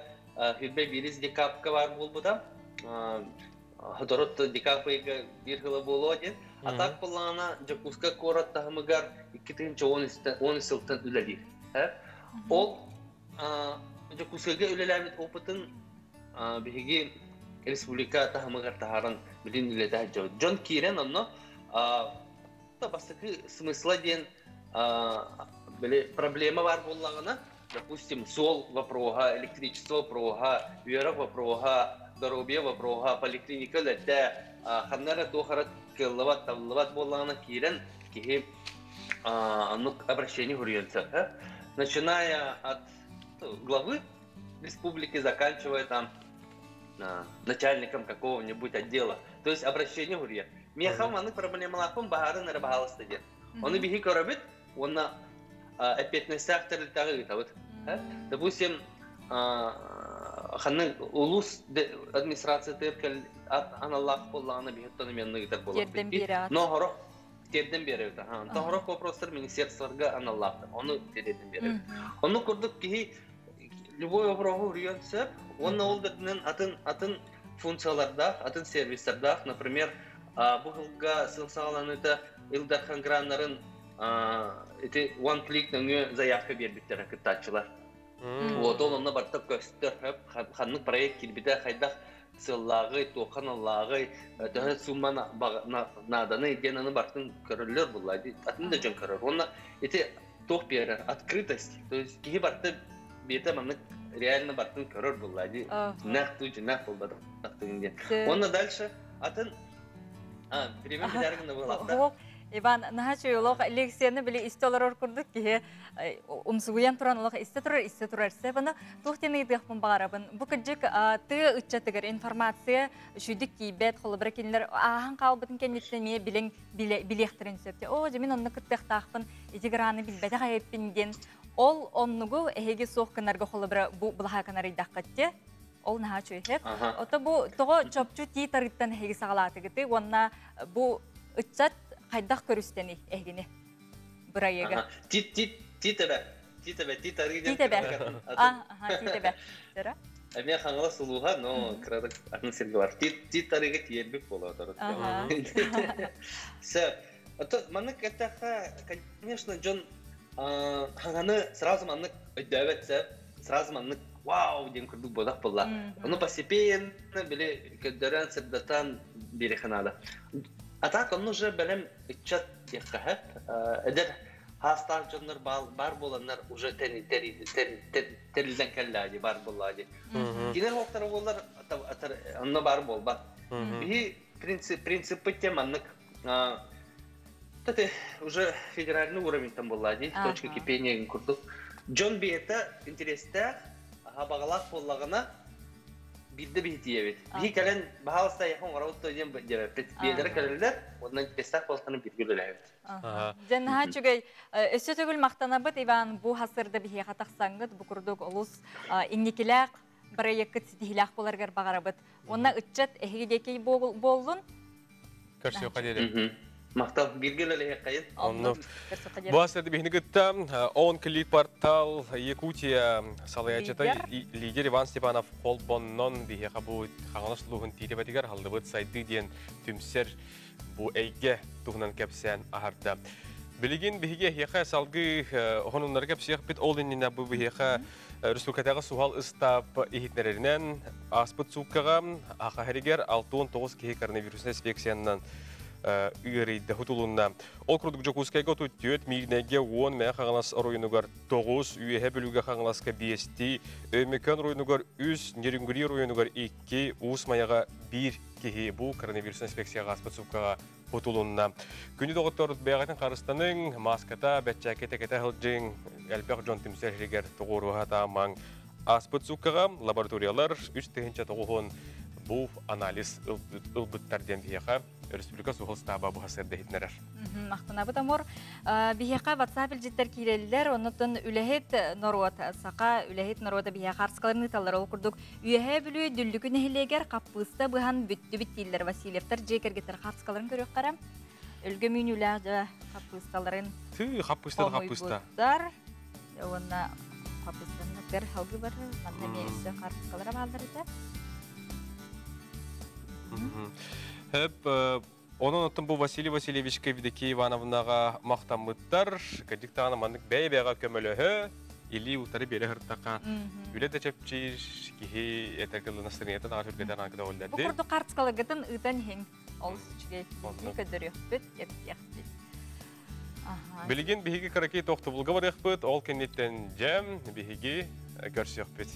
хирбе бирис декапка бар болбуда. Ходорот декапыга бир хыла боло ден. Атак булана Жакуска корот тагымыгар 2010 сылтан үләлир. Ол Жакускага үләләмит опытын биһиги республика тагымыгар тагарын билин үләдә Джон Кирен онно бастыкы смысла ден проблема бар боллагына, допустим, сол вопрога, электричество вопрога, вера вопрога, здоровье вопрога, поликлиника ләдә, ханнара тохарат кыллават тавлават боллагына кирен кихи обращение гурьенца. Начиная от главы республики, заканчивая там начальником какого-нибудь отдела. То есть обращение гурьен. Мехам аны проблемаларым баһарын нәбәһалысты дигән. Аны бихи көрәбит, онна опетнестәк тәрелтәге итәбит. Допустим, ханны улус администрация теркел аналлах булланы бихи тономенны итәп булып. Но хорох тердән бере итә. То хорох вопрослар министерстволарга аналлах. Аны тердән бере. Аны күрдек ки любой вопрос урьянсып, онна ул дәннән атын функцияларда, атын сервисларда, например, bu hılga sılsağlan ete Ildarhan Granların ete One Click nöngü zayafka berbitler akıttaçılar. Вот onunla bartak göster hep hanlık proyekt kilbide haydak sıllağı, toqanallağı, daha summa nadanı genanı bartın körülür bulaydı. Atını da can körür. Onunla ete toq berer, открытость. То есть кихи барты бете манlık реально бартын körür bulaydı. Нах туйчы, нах болбады. Onunla дальше атын Перемен бедәргенде булакта. Иван, нахачы улок лекцияны биле истолар курдук ки умсуян туран улок исте турар себаны тухтене идехпен барабын. Бу кыжык ты үччәтегер информация шүдик кибет холбыр кинлер ахан калбытын кеннектен ме билехтерин сөпте. О, мен онны кыттактахпын, идиграны билбете гайыппин ден. Ол оннугу эһеге сохканарга холбыр бу булахаканар идаккатте. Ол нахачы хеп. Ото бу того чопчу ти тарыттан эһеге сагалаты гыты. Онна бу үччәт хайдах көрүстени эгине бурайга титебе тера мен хаңла сулуга но крадык атын серге бар титарыга тиербек болот все ото маны катаха конечно жон хаңаны сразу маны өйдөбөтсө сразу маны вау ден күрдүк бодак болла аны постепенно биле көдөрөн сырдатан береханада А так он уже белем чат якхат, эдер хастар жоннор бар боланнар уже терилден келлади бар боллади. Кинер хоктар болар анна бар болбат. Би принципы теманнык тате уже федеральный уровень там боллади, точка кипения курдук. Джон би это интересно, багалак боллагына Бидde bihtiye bit. Bihi kalen bahalsta yakın varavutto diyen bedere kalırlar. Ondan pestak boltanı bitgülüler. Janha çugay ösötөгүл мактанабыт Иван бу хасырда бихи хатаксаңгыт бу курдук улус инникилак проект сидилак боларгар багарабыт. Онна ытчат эхигекей болдун. Көрсө кадеде. Мактап билгелеле кайын. Онно. Бу асырды бихни гытта 10 клик портал Якутия салаячатай лидер Иван Степанов Холбоннон бихе кабу хаңалаш лугун тиребетигер халдыбыт сайды диен түмсер бу эйге тугунан кепсен ахарда. Билигин бихиге хеха салгы хонуннар кепсех бит олинина бу бихеха Республикадагы сухал ыстап ихитнереринен аспыт суккага ахахеригер 6-9 кихи коронавирусный инфекциянан үйерейді хутулунна. Ол күрдік жокускайға түттіет мейгінеге 10 мәе қағанас ройынугар 9, үйе білуге қағанаска 5, өймекен ройынугар 3, нерінгүри ройынугар 2, уыс маяға 1 кехи бұл коронавирус инспекцияға аспыт суккаға хутулунна. Күні доғыттар бәғатын қарыстаның маската бәтчәкеті ғылжың әлпәқ жон тімсерігер тұғыруға тамаң аспыт суккаға лабораториялар 3-9 бұл анализ ылбыттарден бияға Республика Сухол стаба бу хасырда хитнерер. Мактана бу тамор бияка WhatsApp җиттер кирелләр, оннан үләһет норот сака үләһет норода бия харскаларны таллар ул курдук. Үйәһә билү дүллүгүн хилегер каппыста бухан бүттү биттилләр Васильевтер җекергетер харскаларын көрөк карам. Өлгө мүнүләр каппысталарын. Ты каппыста. Онна каппыстаны бер халгы бар, манда месе харскалары балдырды. Hep onun отын bu Василий Васильевич Кевидеки Ивановнаға мақтамыттар, кәдік тағаны мандық бәй-бәйға көмілігі, или ұтары бәлі ғырттақа. Үлі де чәпчір, кеге әтәкілі настырнияты наға түргеден аңқыда олдарды. Бұл құрды қарцқалығыдың ұйтан ең олысы үшіге көдірі өкпіт, епті. Білген бігігі қаракей тоқты бұлғы бар еқпіт, ол кәнеттен жәм бігігі көрсі еқпіт.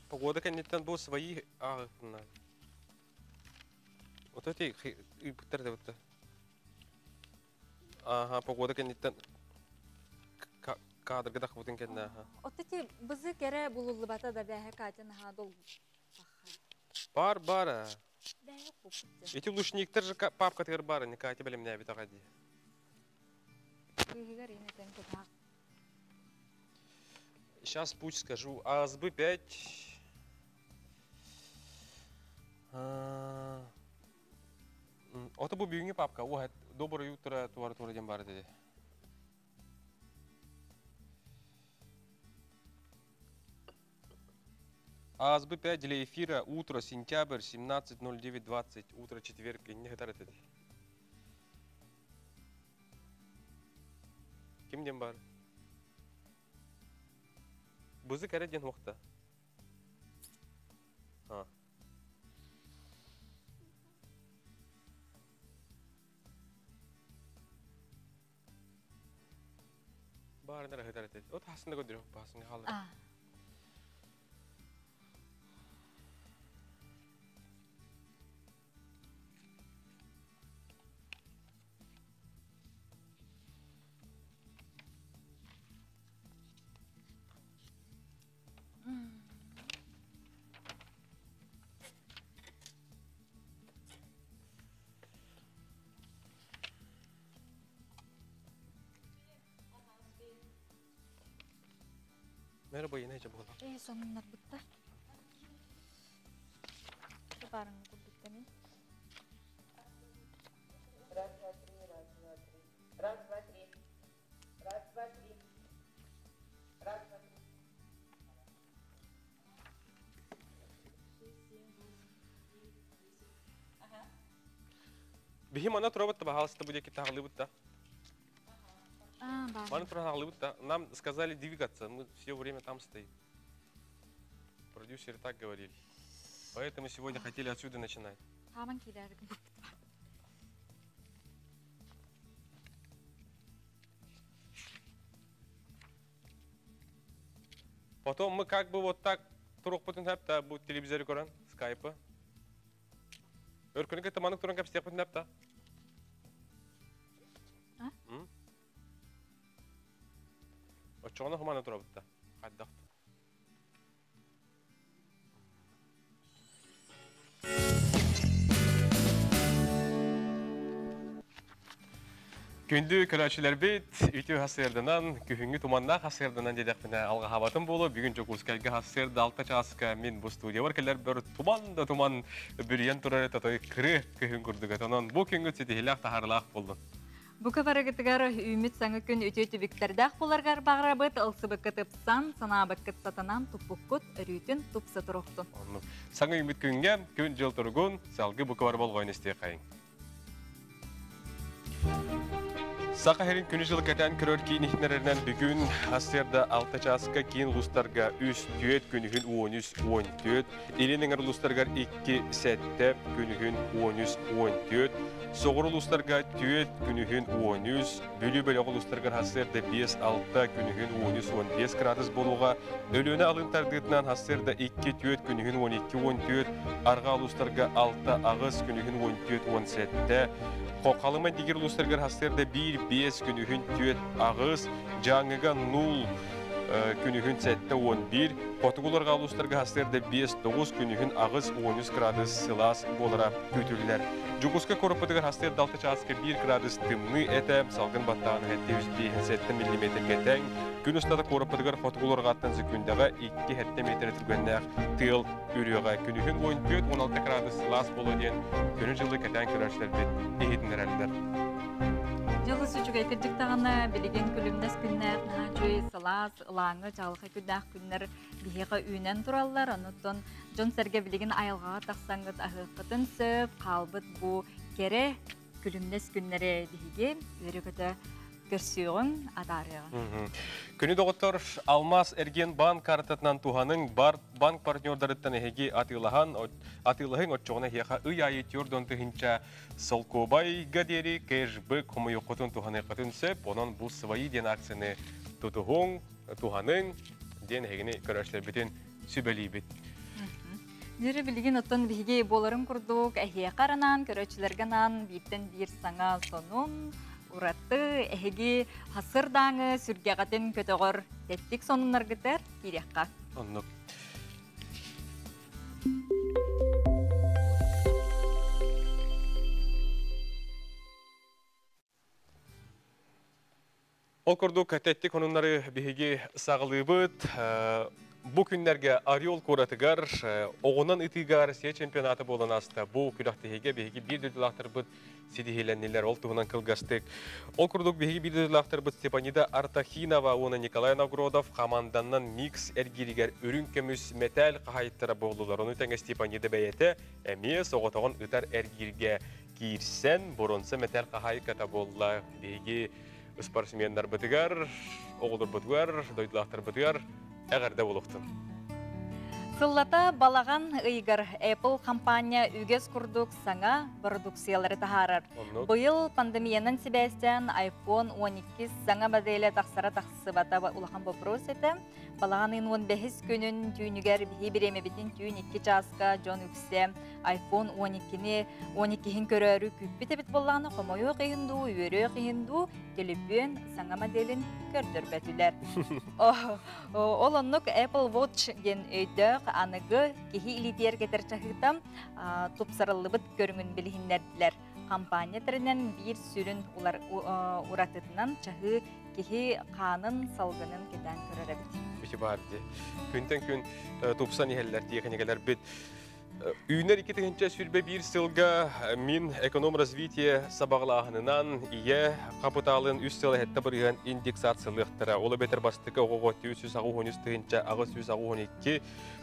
Погода, конечно, был свои... Вот эти... Ага, погода, конечно... Кадр, когда хватин, конечно, ага. Вот эти бызы кере булулы бата да бяхе катин хадол. Бар. Эти лучниктер же папка тер бара, не кати были меня бит агади. Сейчас путь скажу. АСБ-5. Это был бюнги папка. Доброе утро, туар дембар dedi. АСБ-5 для эфира. Утро, сентябрь, 17:09:20. Утро, четверг. Не хатар это. Ким дембар? Бузы кәрі ден уақытта. Барындар ғыдар әтеді. От хасында көдірі, басыңа қалыр. Merhaba, yine acaba olan? Sonunlar bitti. Barang bitti mi? Бихи мана турабытта бахалысты будет какие-то аглыбытта. Нам сказали двигаться, мы все время там стоим. Продюсеры так говорили. Поэтому сегодня хотели отсюда начинать. Потом мы как бы вот так турук потом хапта будет телевизор коран, скайпа. Өркөнүк таманык туран капстеп потом хапта. Очоғына хумана тұрабытта, қаддақты. Күнді көрәшілер бет, үйті хасырдынан, күхінгі туманна хасырдынан дедекпіне алға хабатын болу. Бүгін Жокускайға хасырды алта часқа мен бұл студия бар. Келер бір туман бүрген тұрары татой кірі күхін күрдігі. Тонан бұл күнгі сетихілік тахарлақ болды. Бұ кабарығытығар үміт саңы күн өте бүктердәқ боларғар бағыра бұд, ұлсы бұқы тұпсан, сана бұқы сатанан тұппұққыт, үрүйтін тұпсы тұрықтын. Саңы үміт күнге күн жыл тұрғын, салғы бұқы бар болғайын істе қайын. Сақа херин күні жылы кәтен көрөр кейін ихнерерінен бүгін астерді 6 часқа кейін ұлыстарға 3 түйет күнігін 13-10 түйет. Елінің ұлыстарға 2 сәтті күнігін 13-10 түйет. Соғыр ұлыстарға түйет күнігін 13, бөлі ұлыстарға астерді 5-6 күнігін 13-15 градус болуға. Өліні алын тардығытынан астерді 2 түйет күнігін 12-10 түйет. Арға ұлыстарға 6 ағыз күнігін 10 түйет 10 сәтті. Қоқалыма дегер ұлыстарғар хастерді 1-5 күнігін түйет ағыз, жаңыға 0 күнігін сәтті 11, қотығыларға ұлыстарға хастерді 5-9 күнігін ағыз 13 градус сылас болыра көтілілер. Жугуска корпыдығар хастерді 6 часқа 1 градус тымны әті, салғын баттағаны әтті 105 мм кәтәң, күн ұстады корпыдығар қотығыларға аттан зүкіндіға 2 метр түргеннәқ тыл үріға күнігін 14-16 градус сылас болу ден күні жылы кәтәң көрәшілер бет ехетіндер әлілер. Жылы сүчігі әкірдіктағаны білеген күлімнес күннәқ, нәжөй, сылас, ұлаңы, жалықы күннәқ күннер бейеға үйінен тұралылар. Оныттон жон сәрге білеген айылғаға тақсаңыз ағыққытын сөп, қалбыт бұ кере күлімнес күннері дейге өрі көті көрсүйіғын адарыға. Күні доғыттар Алмаз Эрген банк картатынан туғаның банк партнердарыттан әхеге атылығын отчоғына хеға үй айетер дон тұхынша Солкобай гадері кәжбі көмейі құтын туғаны құтын сөп, онан бұл сывайы ден акцияны тұтығың, туғаның ден әгіне көрәшілер бітін сүбәлі біт. Дері білген оттан біге боларын күрдік, әхе қаранан, көрәшілергенан, биттен бір саңа сонун, Уратты әхеге хасырдаңы сүргеғатын көтіғыр тәттік сонынлар күтер керекқа. Оннық. Ол күрдік тәттік онынлары бігеге сағылы бұд. Бұл күнлерге Орел көратығар, оғынан үтігар сия чемпионаты болын асты. Бұл күлақтығыға бігеге бір дөділақтыр бұд сидихиленнелер ол туғынан кылгастык. Ол күрдік бігеге бір дөділақтыр бұд Степанида Артахинова, оны Николай Нагродов команданнан микс әргерігер өрін көміс метал қағайттары болдылар. Оны тәңі Степанида бәйеті әме соғытығын үтар әргерге кейірсен бұрынсы метал қағай ката болдылар. Бігеге спортсмендар бұтығар, оғылыр бұтығар, дойдылақтыр бұтығар. Әғірді болуқтын. Сыллата балаған ұйғыр Apple компания үгес күрдік саңа продукциялары тахарар. Бұйыл пандемиянын себестен iPhone 12 саңа базейлі тақсара тақсыбата ұлақан вопрос еті. Балағанын 15 күнін түйінігер бейі біреме бетін түйін 2 жасқа жон үксе iPhone 12-ін көрәрі күппеті біт болағаны қомойы қиынду, үйері қиынду, келіппен саңа моделін көрдір бәтілер. Ол онық Apple Watch ген өйдіқ анығы кехи илетер кетер чахытам тұпсарылы бұт көріңін білігіндерділер. Компания түрінен бір сүрін ұратытынан чахы кехи қанын салғынын кетен көрәрі біт. Үші барды. Күнтен күн тұпсан ехелер тиекенегелер біт. Үйінер 2-тігінші сүрбе бір сылға мен эконом развитие сабағылағынынан ие қапыталын үз сылы әтті бірген индексациялықтыра. Олы бетер бастықы оғығы 213 тігінші ағы 212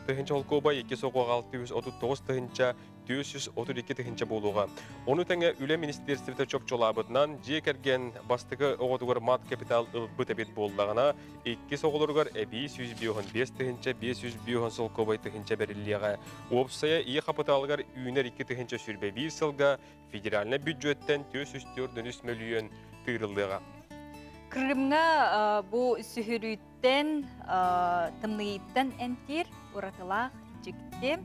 тігінші олқоба 239 тігінші 232 тігінші болуға. Оны тәңі үлі министерстветі чөк жолабытынан жекерген бастығы оғытығыр мат капитал бұт әбет болдағына 2 соғылырғыр 505 тігінші 505 солқобай тігінші бәріліға. Опсая ие қапыталығыр үйінер 2 тігінші сүрбе 1 сылға федеральны бюджеттен 204 миллион тыйрылдыға. Крымға бұл сүхірүйттен, тымнығыттен әнтер ұратылақ жікте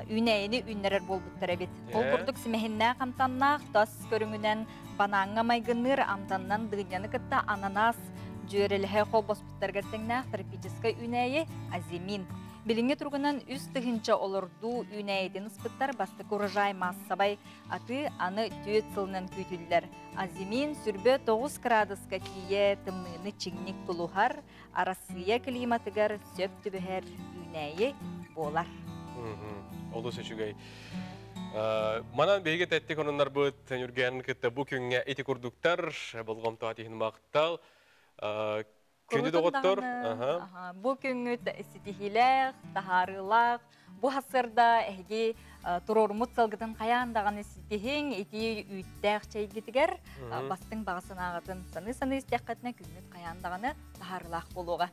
үйнәйіні үйнәрер болбыттар әбет. Ол күрдік сімәхіннә қамтаннақ, тас көріңінен банаңға майгыныр, амтаннан дығыняны кітті ананас жөреліхе қол боспыттар кәртіңнәқ тропическай үйнәйі азимин. Билинге тургунан үс тыгынча олорду үнәйден ыспыттар бастык урожай массабай аты аны түйет сылынан күйтүллер. Азимин сүрбе 9 градуска тие тымныны чигник тулухар, арасыя климатыгар сөп түбіхер үнәйі болар. Олу сөчүгей. Манан бейге тәттік онынлар бұд үрген күтті бұ күнге еті күрдіктар, болғам таатихін мақтал. Күнді доғыттыр. Бұ күнгі сетихилек, тахарылақ, бұ хасырда әйге тұрормут салғытын қаяндаған сетихин, еті үйттәқ чайгетігер, бастың бағасын ағатын саны-саны істеққатына күнгі қаяндағаны тахарылақ болуға.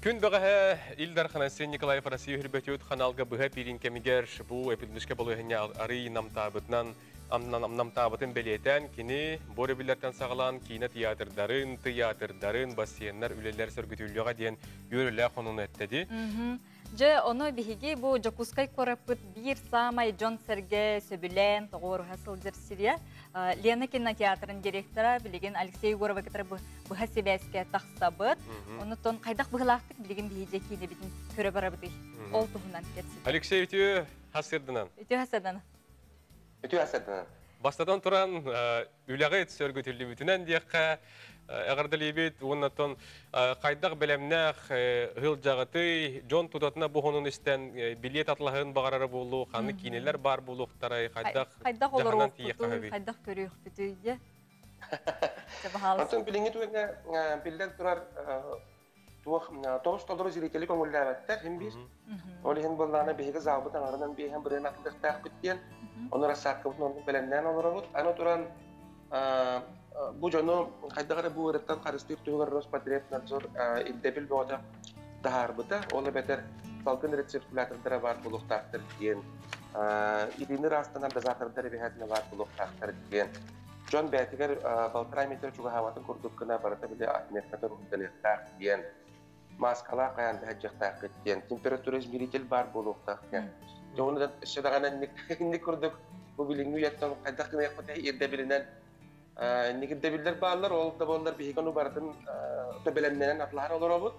Күн бәғі Илдар Ханасен Николаев Россия хүрбәтеуд қаналға бұға пирин кәмігер бұл эпиднішке болу әне ары намтабытын бәлетен кені бөрі білерден сағылан кейіні театрдарын, бассейнлер, үлелер сөргітіліға дейін өрілі қонуын әттеді. Же оны бихиги бу жокускай корапыт бир самай Джон Серге сөбүлен тоғыр хасылдыр Сирия. Лена кинотеатрын директора билеген Алексей Егорова кетер бу хасибәскә тахсабыт. Оны тон кайдак быгылактык билеген бихиже кейде битин көрө барабыды. Ол туһунан кетси. Алексей үтү хасырдынан. Үтү хасырдынан. Бастадан туран үләгәт сөргүтүлү бүтүнән диякка Әғардылы бет, оннаттан қайдақ білемнәқ ғыл жағыты, жон тұтатына бұғының істен билет атлағын бағарары болу, қаны кейнелер бар болуқтары, қайдақ олар оқыту, қайдақ көрі өқпеті. Антон біліңі туыңа білден тұрар тоғыз толыру зирекелі көңілі әвәттәр, хем бір. Ол ең болғаны бейгі зағбыт аңарынан бейген бірін атылдықтақ күттен, оны расаққы бұтын оның білемнен олар олар. Аны тұран bu canı kaydağara bu öğretmen karıştırıp tüyüler Rospotrebnadzor indebil boğaca dağarbıda. Ola beter salgın resirkülatörlere var buluqtaktır diyen. İdini rastlanan dazatırları behedine var buluqtaktır diyen. John Betiger baltrameter çuğa havatın kurdukuna barata bile atmekatör uhdalıyaktar diyen. Maskala kayandı hacıqtaq diyen. Temperatürü izmiritel var buluqtaq diyen. Onu şedağına ne kurduk bu bilingi yattan kaydağına yakmata irdebilinden Nikide bildir bağlar, oldu bollar bir hikanu baratın töbelenmenen atlar olur obut.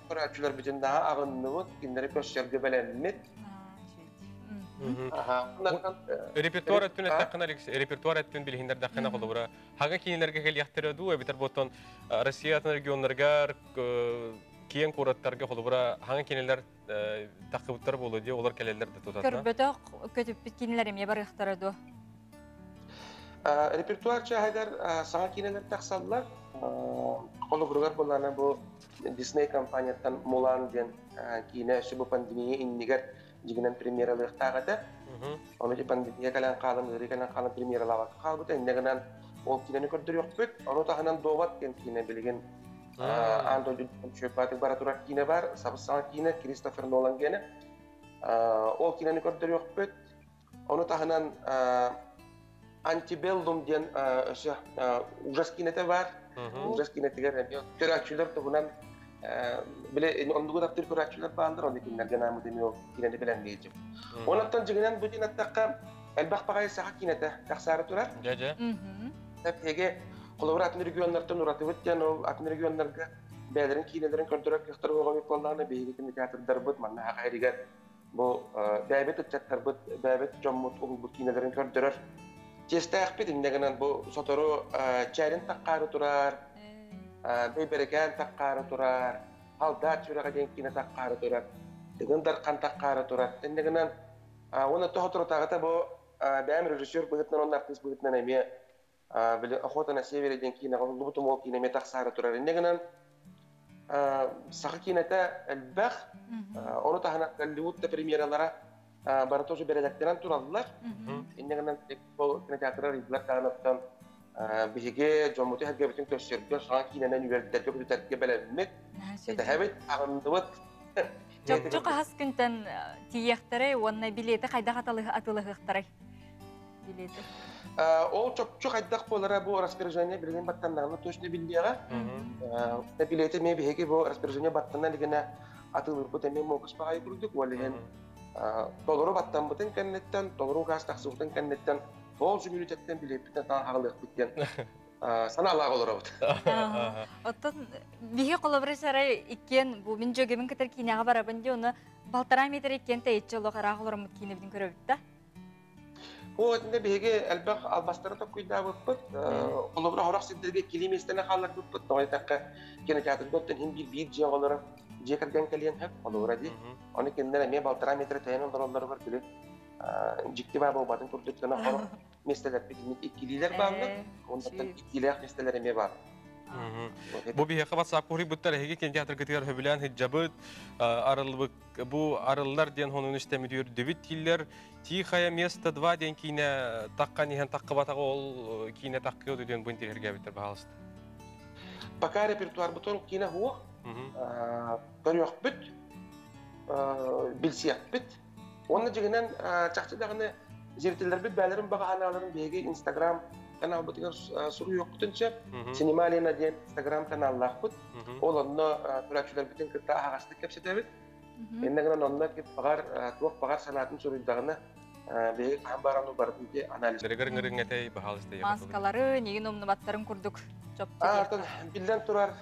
Kuratçılar bütün daha ağınlı bud, kinleri köşerge belenmit. Repertuar ettin ettakın Alex, repertuar ettin bilhinler dakına kolu bura. Hangi kinlerge gel yahtıradu ve biter boton Rusya'nın regionlarga kiyen kuratlarga kolu bura hangi kinler takıbıtlar bolu diye olar keleller de tutatna. Körbötök kötüp bitkinlerim yabar yahtıradu. Repertuar çahedar sana kineler taksallar. Kolu burgar bolana bu Disney kampanyatan Mulan diyen kine şu bu pandemiye inniger jiginen premieralık tağıda. Onu ki pandemiye kalan kalın, geri kalan kalın premieralık kalbıda. İnnegenan o kineni kördür yok büt. Onu tahanan doğat diyen kine bilgin. Anton Çöpatı baraturak kine var. Sabı sana kine Christopher Nolan gene. O kineni kördür yok büt. Onu tahanan Antebellum diyen ужас кинете var. Ужас kinetiger. Küratçılar tuğunan bile onduğu da bir küratçılar bağlıdır. Onu kinlerden namı demiyor. Kineni bilen diyeceğim. Ondan ciginen bu diyen takka elbaq bağayı sağa kinete taksarı turar. Tabi hege kolabır atın regionlardan uratıvıt diyen o atın regionlarga beylerin kinelerin kördürek yıktırı oğamik kollarına beyge kinetiyatır darbıt. Manna haqayrigar bu beyabet uçatlar bıt, beyabet jommut oğul bu kinelerin kördürür. Cestaq bit indegenen bu sotoru çayrin taqqarı turar, beybereken taqqarı turar, halda çuraga denkine taqqarı turar, degen darqan taqqarı turar. Indegenen onu tohoturu tağıta bu beyam rejissör bugütnen onun artist bugütnen emiye bile axotana severi denkine lubutum ol kine metaqsarı turar. Indegenen sağı kinete elbaq onu tahana Hollywood'da premieralara Baratosu beredektiren turallar. İnneğinden bu kinetiyatrar izler kanattan bihige jomutu herge bütün köşerge sanki inenen üverdiler yok düterge belenmet. Evet ağındıvat. Çok has günten tiyektere onna bileti kayda atılıqtare. Bileti. O çok aydak bolara bu raspirajanya bilgin battanlarını toşne bildiğe. Ne bileti me bihige bu raspirajanya battanlar ligine atılır bu temi mokus bağay kurduk valihen. Doğru battan bütün kennetten, doğru gaz taksıbıtın kennetten, bol zümülütetten bile bütün daha ağırlık bitten. саналаға олар абыт. Оттон биһи коллаборациялары иккен бу мен жөгөмүн кетер кинега барабын ди оны балтара метр иккен тейче ло карак олормут кинебин көрөбүт да. Өтінде беге әлбәқ албастары да көйді бұппыт. Олығыра хорақ сендерге келеместені қалар бұппыт. Ноғайтаққа кинотеатрда өттен хин бір жия олары жекірген кәлген хәп олығыра дей. Оны кенден әме балтара метр тәйін олары бар күлі. Жікті бар бұл батын көрдеттіні хорақ местелер бекілмет иккелейлер бағында. Ондаттан иккелеяқ местелер әме бар. Бу бихе WhatsApp куры буттар хеге кинотеатр кетер хөбүлән хиджабыт арылбык бу арыллар ден хонун истемидер дебит тиллер тихая место 2 ден кине таккан иһен таккыбатага ол кине таккыды ден бу интерьерге биттер баалысты. Пока репертуар бутон кине хуа. Көрөк бит. Билсият бит. Оны жигенен чакчыдагыны зертелер бит бәлерин баганаларын беге Instagram канал бутыгар суру yok бүтүнчө синемалина ден Instagram каналлар бут. Ол онно көрөчүлөр бүтүн кытта агасты кепсетебит. Эндегенен онно кеп багар туак багар санатын сурудагына беге камбарану барды анализ. Гыргыргыргетей баалысты. Маскалары неген умнубаттарын курдук. Артын билден турар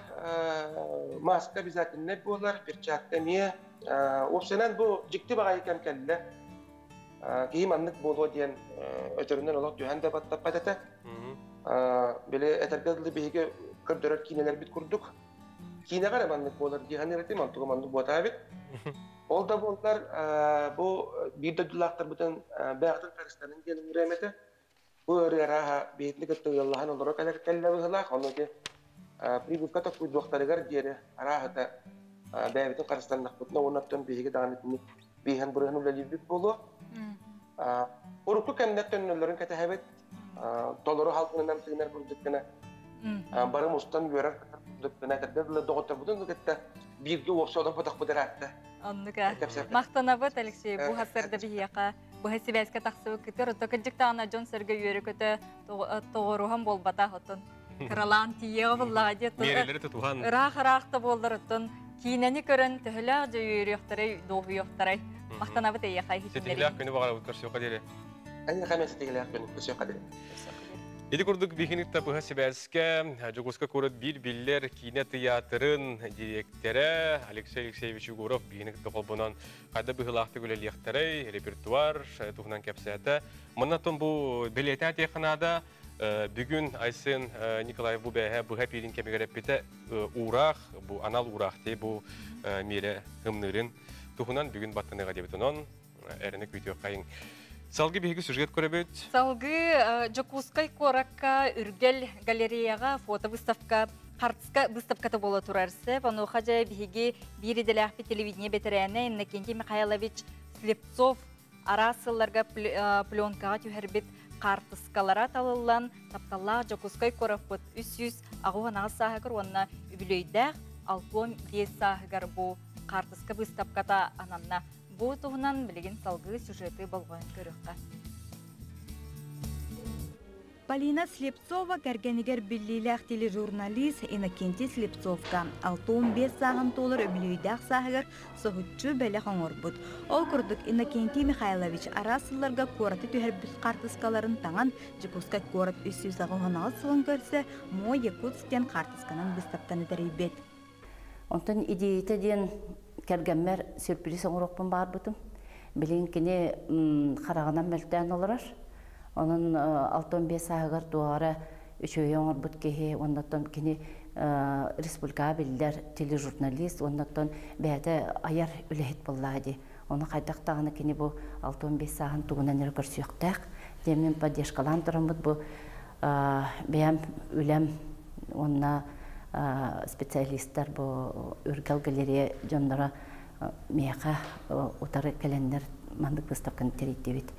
маска обязательно болар, перчатка не. Опсенен бу жикти бага икем келде. Кийим аннык боло диен өтөрүнөн олок төһәндә баттаппатата. Беле этергәдле беге көрдөрөр кинелер бит курдук. Кинега раманнык болар дигән ретем антуга манды бота бит. Ол да болар бу биддуллактар бүтән бәгъдән фәрестанын генен ремете. Бу рәха бейтне китте Аллаһын олора калар келле булар, онуге прибывка та куй доктарыгар дире арахата бәбитен карстаннак бутна онаттан беге даганы биһен бурын үлелибит болу. Урукку кеннеттенлерин кетебет толору халкынан тыгынар бурдуккана. Барым устан görәр бурдуккана кәдәле доктор бүтән кетте бирге опсодан фатак бударатты. Анныга. Мактанабыт Алексей бу хасырда бияка бу хасибәскә тахсыбы китер токыҗыкта ана Джон Сергей йөрү көтө тогорухам болбата хотын. Кралан тие буллади. Мереләре тутуган. Рах-рахта булдыртын. Кинәне көрән төһләр җыйрыктыры доһыйыктыры. Мактанабыт яка хитәләр. Сетиләр көне багара үткәрсә кадәре. Әне хәмәс сетиләр көне үткәрсә кадәре. Иди курдук бихинитта бу хасибәскә Жогуска көрөт бир биллер кино театрын директоры Алексей Алексеевич Егоров бихинитта колбонан кайда быгылакты гөлелектәре репертуар тугынан кепсәтә. Моннан бу билета технада бүгүн Айсын Николаев бу бәһә бу хәпирин кемегәрәп бите урах бу анал урах те бу мере хымнырын тугынан бүгүн баттыныга дебетонон эрне күйтү кайын. Салгы биһиги сюжет көрөбөт. Салгы Жокускай коракка үргел галереяга фото выставка Хартска выставката бола турарсы. Пану хажа биһиги бириделәхпи телевидение бетерәне Иннокентий Михайлович Слепцов арасылларга пленкага түһәрбит картыскалара талыллан тапталла Жокускай коракпыт 300 агуана сахагыр онна үбүлөйдә алтон 10 сахагыр бу картыска выставката ананна бу туһунан билеген салгы сюжеты болгон көрөккә. Полина Слепцова кәргенигер биллиләх тележурналист Иннокентий Слепцовка 65 сагын толыр өбүлөйдәк сахагыр сохутчу бәле хаңорбут. Ол күрдүк Иннокентий Михайлович арасылларга кораты түһәрбит картыскаларын таңан Жокускай корат 300 агыгына сылын көрсә, мо Якутсктен картысканын выставканы дәрибет. Онтон идеята ден кәргәммәр сюрприз оңырықпын бар бұтым. Білген кені қарағынан мәлттән олырар. Оның 65 ағығыр дуағара үшөйі оңыр бұт кеге, оннаттан кені республика білдер тележурналист, оннаттан бәді аяр үләхет боллады. Оны қайдақтағыны кені бұл 65 ағын туғынан әрі көрсүйіқтәк. Демен падешқалан тұрын бұд бұл бәйім үләм онына специалисттар бу үргел галерея жоннора мияка утары календар мандык выставканы терейдебит.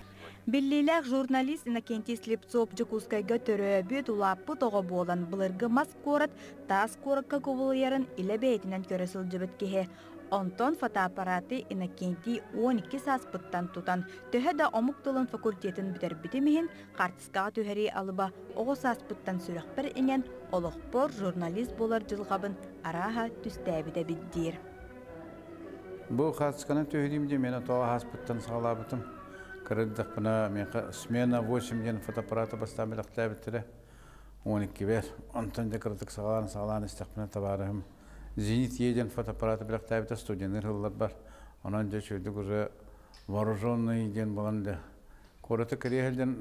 Биллиләк журналист Иннокентий Слепцов Жокускайга төрөбүт улаппы тога болан былыргы мас корат тас коракка ковулярын иле бейтинен көрөсүл жөбөт кеhe. Онтон фотоаппараты Иннокентий 12 саспыттан тутан төһәдә омук тылын факультетін битербитимихин картыскага төһәри алыба оғы саспыттан сүрәкпер инен олықпор журналист болар жылғабын араха түстәбіде биддир. Бұл картысканы төһәрімде мені тоға саспыттан сағалабытым. Кырыдық бұна смена 8 ген фотоаппараты бастамылық тәбіттірі. 12 бер. Онтан да кырдык сағалан истақпына табарым. Зенит еден фотоаппараты бірақ тәбіті студенттер ғылдар бар. Онан да шөйдік уже вооруженный ден болғанда. Кораты кіреғілден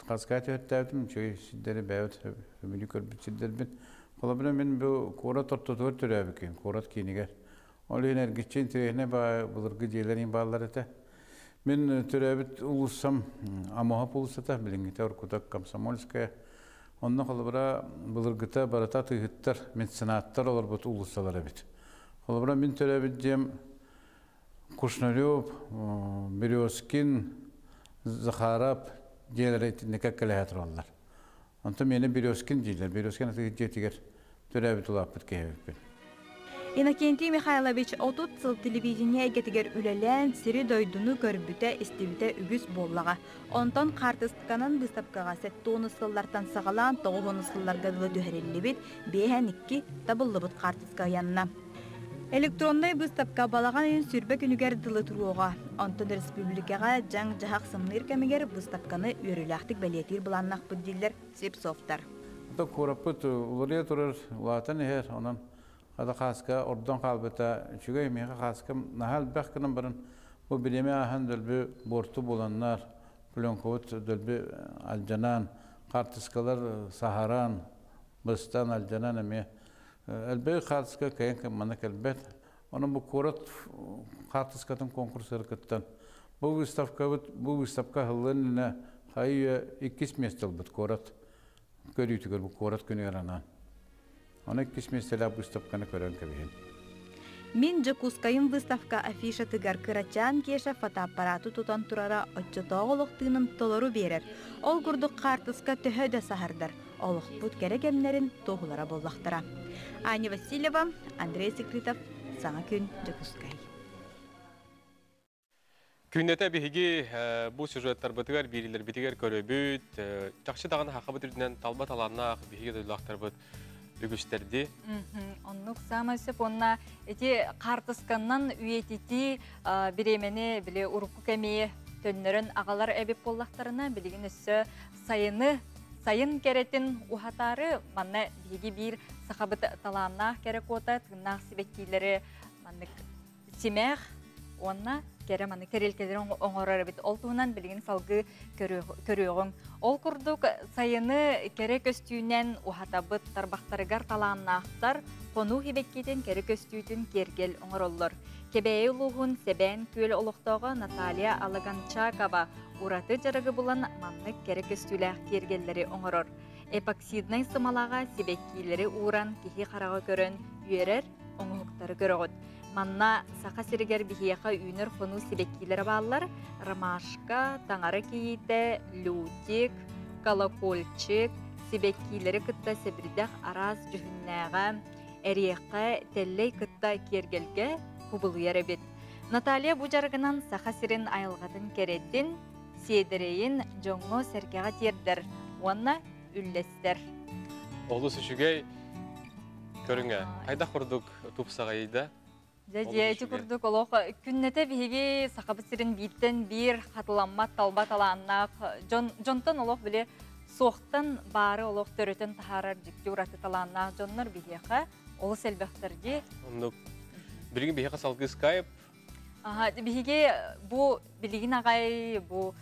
қасқайты өттәбітім, шөй сиддері бәуіт, өмілі көрбіт сиддербін. Қолы білі мен бұл корат ортотығыр түрі әбікен, корат кейінігер. Ол ең әргетчен тірегіне бұлырғы дейлерін бағалар әті. Мен түрі әбіт ұлыссам, амоғап ұлысата, білінгеті оркутак Комсомольская. Онна қолы бұра бұлырғыта барата тұйғыттар, мен сенаттар олар бұты ұлысалар әбіт. Қолы бұра мен түрі әбіт дем Кушнарев, Березкин, Захарап, дейлер әйтінде кәккілі әтір олар. Онта мені Березкин дейлер, Березкин әті жетігер түрі әбіт ұлап бұт кейбіппен. Иннокентий Михайлович отут сыл телевидение әгетігер үлелән сири дойдуну көрбүтә истибите үгіз боллаға. Онтон қартыстканын бұстапқаға сәттуыны сыллартан сағалан тоғылыны сылларға дылы дөхерелі бет бейән 2 табылы бұт қартысқа янна. Электрондай бұстапқа балаған ең сүрбе күнігер дылы тұруға. Онтон республикаға жаң жағақ сымныр кәмігер бұстапқаны өріләқтік бәлетер бұланнақ бұддилер Сепсовтар. Көріппіт ұлырия тұрыр ұлатын ехер, онын Ада қасқа ордан қалбыта жүгей меға қасқым нахал бәқкінің бірін бұл білеме ахан дөлбі борту боланлар, пленковыт дөлбі алжанан, қартысқалар сахаран, бұстан алжанан әме. Әлбей қартысқа кәйін кәмманы кәлбет. Оның бұл қорат қартысқатын конкурсары күттен. Бұл выставка ғылын қайы 2 местел бұд қорат. Көрійтігір бұл қорат күні аранан. Оны кисместелі выставканы көрін көбейін. Мен жакускайын выставка афиша тыгар кырачан кеша фотоаппараты тутан турара отчетоғылық тыным толору берер. Ол күрдік қартысқа төхөді сахардар. Олық бұд керекемнерін тоғылара боллақтара. Аня Васильева, Андрей Секретов, Саңа күн Жакускай. Күннете биһиги бу сюжеттар бытыгар бирилер битигер көрөбүт, жакшы даганы хакыбыт үрдүнөн талбат аланнак биһиги дойлактар быт. Үгістерді. Оннық самасып, онна эти қартысқаннан үйететі біремені біле ұрыққы кәмейі төннерін ағалар әбеп боллақтарына білеген өссі сайын керетін ұхатары манна беге бір сақабыт таланнақ керек ота тыңнақ себеккейлері маннық семәқ онна кері маны керелкелерін оңырары бет. Ол туынан білген салғы көріғын. Ол күрдік сайыны кері көстүйінен ұхатабыт тарбақтарығар таланнақтар қону хебеккетін кері көстүйдің кергел оңыроллар. Кебәйі ұлығын себән көл олықтауға Наталья Алаганчакова ұраты жарығы бұлан манны кері көстүйләқ кергелері оңырыр. Эпоксиднай сымалаға себеккейлері уран кехи қараға көрін үйерер оңылықтары көріғыд. Манна сақа сиригер бихияқа үйнер қону себеккейлері балылар ромашка, таңары кейті, лютик, колокольчик, себеккейлері күтті себірдіқ араз жүхіннәға, әрияққа тәллей күтті кергелге құбылуяры бет. Наталья бұ жарғынан сақа сирин айылғатын кереддін, седірейін жоңғы сәркеға тердір, онна үллестер. Олы сүшігей көріңе, қайда құрдық тұпсағайды? Жәйті күрдік олық күннеті бігі сақабы сирин биттен бір қатыламат талбат аланнақ. Жонтан олық біле соқтан бары олық төретін тахарар жікті ұраты таланнақ жонлар бігеға олы сәлбәқтерге. Білген бігеға салғы скайп? Бігі бұл білген ағай бұл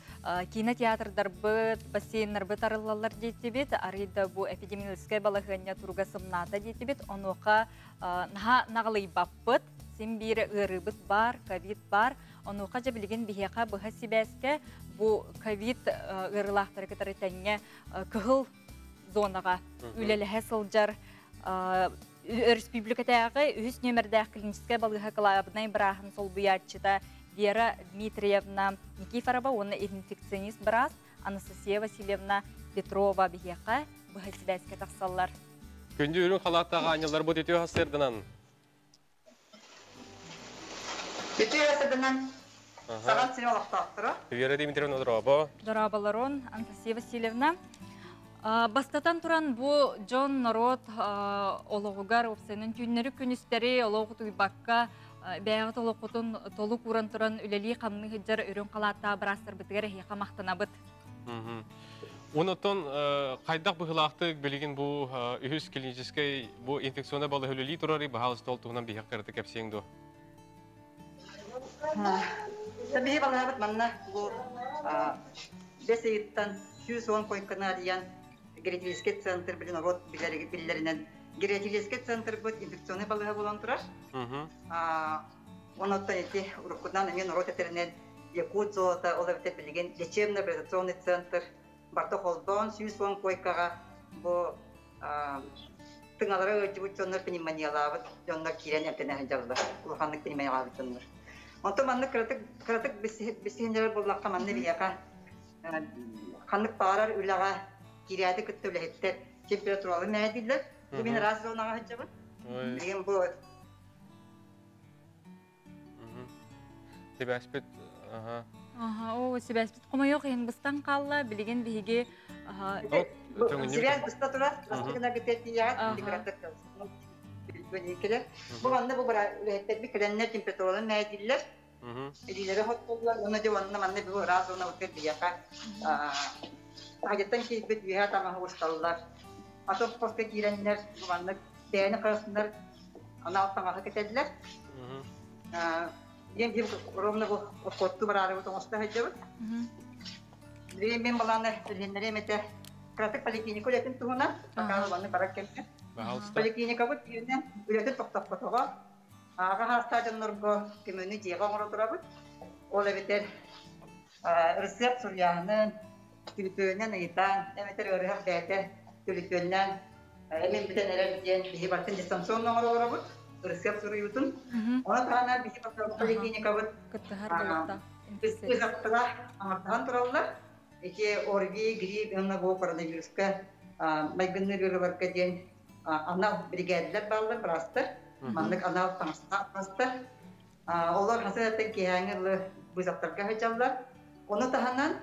кинотеатрдар бұд, бассейнер бұд арылалар дейті бет, арыйда бұл эпидемиологическай балығыня тұрға сымната дейті бет, онуға нағылай баппыд, сен бір ұрыбыд бар, ковид бар, онуға жа білген бігеға бұға себәске бұл ковид ұрылақтары кітары тәңе күхіл зонаға үлеліғі сылжар республикатағы үз нөмірдәқ клиническай балыға калабынай бірағын сол бұятчыда Вера Дмитриевна Никифорова, оны инфекционист біраз, Анастасия Васильевна Петрова бігеқа бұға себәске тақсалар. Күнді үрін қалақтағы анялар бұд өтеу ғасырдынан? Өтеу ғасырдынан сағат сені олақтақтыры? Вера Дмитриевна Дорабо. Дорабаларон, Анастасия Васильевна. Бастатан туран бу Джон народ олығығар опсайнын күннері күністері олығы туйбаққа бәйғат олықытын толы көрін тұран үлелі қамны хыджар үрін қалатта бірастыр бітігер хеқа мақтана бұд. Онотон қайдақ бұғылақты білген бұл үйіз клинической бұл инфекционы балы хөлілі тұрары бағалы стол тұғынан бейхақ қарыты кәпсеңді? Табиғи балабыт манна бұл бес айыттан 110 койкана дейін геретилиске центр білін ород білерінен геретилиске центр бұд инфекционы балыға болан тұрар. Оноттан еті ұрыққыдан әмен ород етерінен Якут золота олабыты білген лечебно-операционный центр Барты холдон 110 койкаға бұл тыңалары өтіп өтсонлар пневмониялабыт, жонлар кирен әптенәген жалылар, ұлғанлық пневмониялабыт жонлар. Онты манны қыратық бісігендер боллаққа манны бияқа қанлық бағарар үліға кирияды күтті үләхеттер температуралы мәділер. Бұл мен разы зонаға хыджабы. Білген бұл Себәспет, О, себәспет қомайоқ ең бұстан қалла, білген бігі... Себәс бұста тұрар, растығына күтетін яғат, температур көлсін. Бұл анны бұл бұра үләхеттер бір кіленіне температуралы мәділер. Элилері хот болдылар, оны де онына манны бұл раз оны өтер бияқа. Тағеттен кейбет бүйә тамағы ұсталылар. Атоқ қосқа кейленлер, бұл анны бәйіні қырысындар, ана алтаңағы кетеділер. Мен бір ровны бұл қотту бір ары бұтын осыда хәджабыт. Мен баланы үлгендері әметі қыратық поликлиника үлетін тұғына, бақалы баны барак кәмді. Поликлиника бұт үйінен үлетін тоқтап бұтыға. Аға хастажын нұрғы көміні жеға оңыры тұра бұт. Ол әметер рецепт сұрияғының түлітөйінен ұйытан, әметер өріғақ бәйті түлітөйінен әмен бітен әрәлден бейі бартын дистанцион оңыры оңыры бұт. Рецепт сұрыютын. Оны тағана бейі бақылы поликлиника бұт. Күттіғар болықта. Өз ақтыға аңыртаған тұралылар. Эти орги, грипп, бұл коронавируска майгынны көрілерге ден анал бригадилер балылар бірастыр. Мандық анал таңсыға бірастыр. Олар хасыр әттен кейәңірлі бұзақтарға хәжалылар. Оны тағанан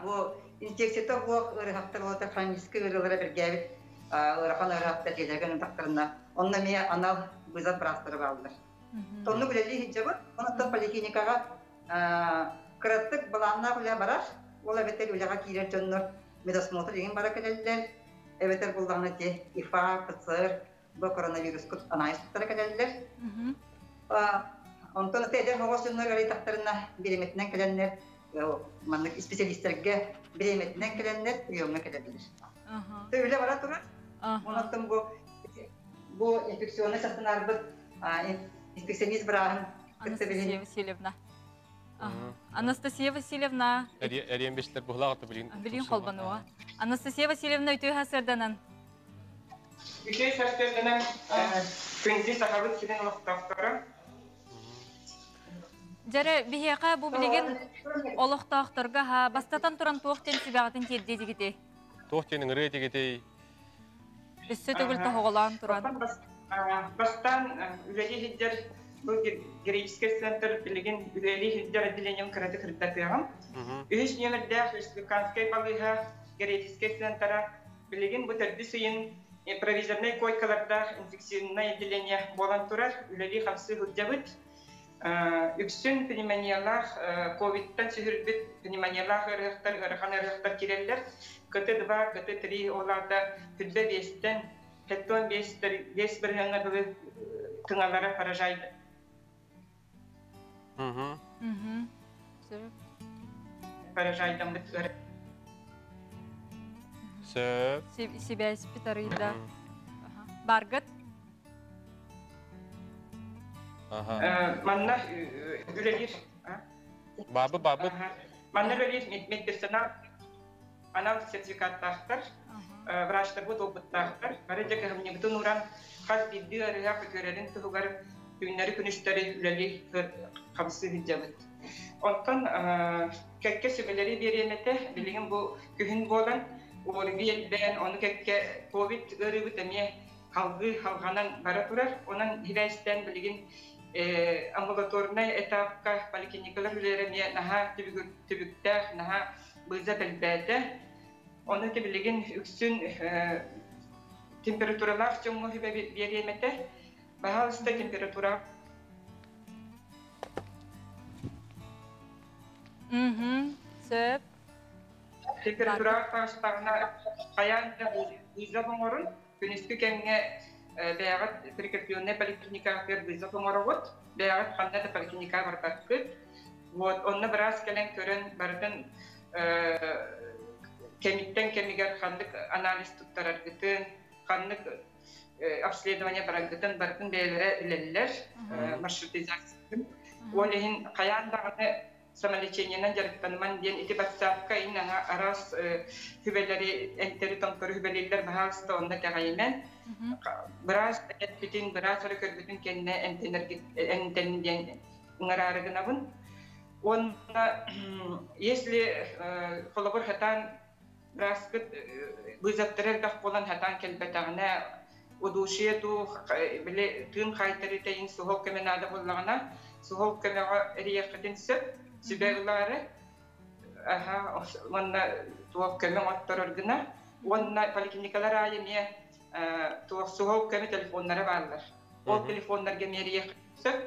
бұл инфекцияты бұл ұрығақтар олар хроническі ұрылары біргәбіт ұрақан ұрығақтар желерген ұntақтарына. Онына мей анал бұзат бірастыры балылар. Тоны күлелі хиджабы, онықтан поликлиникаға қыраттық баланна күлі барар. Ол әбеттер үліға кейлер жонлар медосмотр деген бара кәлелілер. Әбеттер бұлдағына де ИФА, ПЦР, бұл коронавирус күт анайыз тұттары кәлелілер. Онтон әтәдер хоғыз жонлар әрі тақтарына береметінен кәлелілер, манлық специалистерге береметінен кәлелілер, үйемі кәлелілер. Өйлі бара тұрар. Онықтың бұл инфекционы сақтын арбыт, инфекционист бірағын күтті білін. Анастасия Васильевна. Анастасия Васильевна. Әрен бештер бұғылағыты білін. Білін қолбануға. Анастасия Васильевна өтөй хасырданан. Өтөй хасырданан күнді сақабыт сілін ұлықтақтары. Жәрі бігеға бұл білеген олықтақтарға бастатан тұран тоқтен себағатын терде дегеде. Тоқтенің үрі дегедей. Үсі түгіл тоғылан тұран. Бастан үләлі хиддер бұл героический центр білеген үләлі хиддер отделением қыраты қырттатығым. Үш нөмірді республиканскай балыға героический центра білеген бұл түрді сүйін провизорный койкаларда инфекционный отделение болан тұрар үләлі қамсы хүлдебіт. Үксін пневмониялар, ковидтан сүрбіт пневмониялар ұрыған ұрықтар керелер. КТ-2, КТ-3 оларда күлбе бестен, хеттон бес бір ғаңа бұлы тыңалары паражайды. Паражайдан бұт өрі. Сөп. Себәс бітарыйда. Барғыт. Манна үлелер. Бабы. Манна үлелер медперсонал анал сертификаттақтар, врачтар бұд опыттақтар. Бары жеке ғымне бұтын ұран қаз білді әріға көкерерін тұғығар күннері күніштері үлелі қабысы хүлдебіт. Онтан кәкке сөбелері береметі білген бұл күхін болан орғы елден оны кәкке ковид өрі бұтыме қалғанан бара тұрар. Онан хирайстен білген амбулаторный этапқа поликлиникалар үлеріне наға түбіктәқ, наға бұза білбәді. Оны білген үксін температуралар жоңғы береметі. Бағалысында температура. Сөп. температура таштарына қаянда бұйза бұңырын, күніскі кәңге бәғат прикрепленный поликлиника бұйза бұңырығыт, бәғат қанда да поликлиника бартат күт. Онны біраз кәлен көрін бардың кемиттен кемигер қандық анализ тұттарар күтін, қандық обследование барагытын бардың бәйлері үлелілер, маршрутизациясын. Ол ең қаяндағыны самолечениянан жарықтанман ден ити батсапқа инаңа арас хүбелері, энтері тоңторы хүбелелер бағалысты онда кәғаймен. Біраз әтбітін, біраз ұры көрбітін кәніне энтенінден ұңарарығынабын. Онда, если қолабыр хатан біраз күт бұйзаттырыр дақ болан хатан келбетағына удушие ту тым қайтыры тәйін суғып көмен ады болағына суғып көмеға рияқытын сөп, сүбәғылары онна туғып көмен оттырырғына, онна поликлиникалар айыме суғып көме телефонлары барлар. Ол телефонларға ме рияқытын сөп,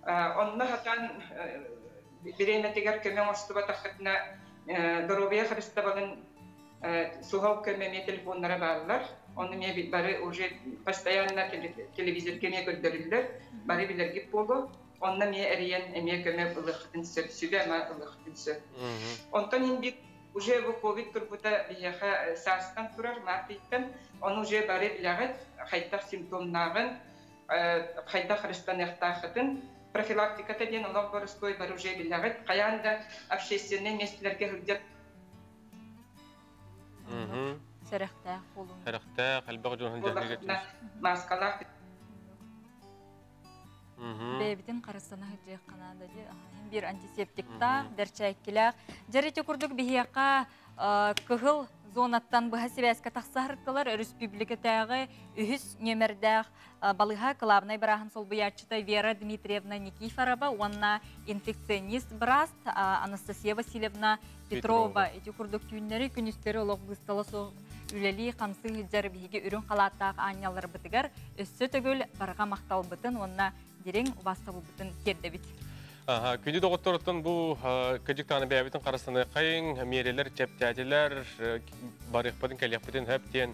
онна хатан береметегер көмен остыба тақытына здоровья христабалын суғып көме телефонлары барлар. Onu bari уже постоянно телевизорге ме көрдөрүлөр, бары билерге болу. Онна ме эриен эме көмө ылыктын сөпсүгө ма ылыктын сөп. Онтон инби уже бу ковид турбута бияха састан турар мартиттен, onu уже бары билегет кайта симптомнагын, кайта христан яктахытын профилактиката ден олар борстой бары уже билегет, каянда общественный местелерге хырдеп. Сәрәхтә қолын. Сәрәхтә, қалбақ жоғын жәнеге түз. Маскалар. Бәйбітін қарысына хүджек қанады де. Bir антисептикта, дәрчәйкіләк. Жәреті күрдік бігеяқа күхіл зонаттан бұға себәскі тақсағырттылар. Республикатағы үхіс нөмірдәқ балыға қылабынай бірағын сол бұячыта Вера Дмитриевна Никифорова, онна инфекционист браст Анастасия Васильевна Петрова. Эти күрдік түйінлері күністері олық бұсталы сол үлелі қамсы хүджер бігеге үрін қалаттағы анялар бұтығар. Өссі түгіл барға мақтал бұтын, онна дерең бастабыл бұтын керді біт. Күнді доғыттырыттың бұл көжіктаны бәйбетін қарасыны қайын, мерелер, чәптәділер, барықпадың кәлеқпетін әптен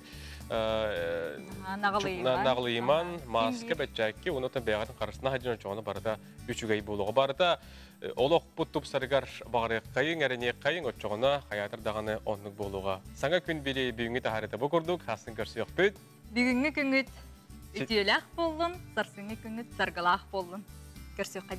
нағылы иман, маска бәтчәкке, онытын бәйғатын қарасына хәджін өчіғаны барыда үшігей болуға барыда. Олық бұттып сарығар бағырық қайын, әріне қайын өчіғаны қаятырдағаны онлық болуға. Саңа күн білі бүйіңі тағарыда бұл көрдік, хасын көрсі өқпет. Бүгінгі күнгіт үтеләқ болын, сарсыңы күнгіт сарғалақ болын. Көрсі өққа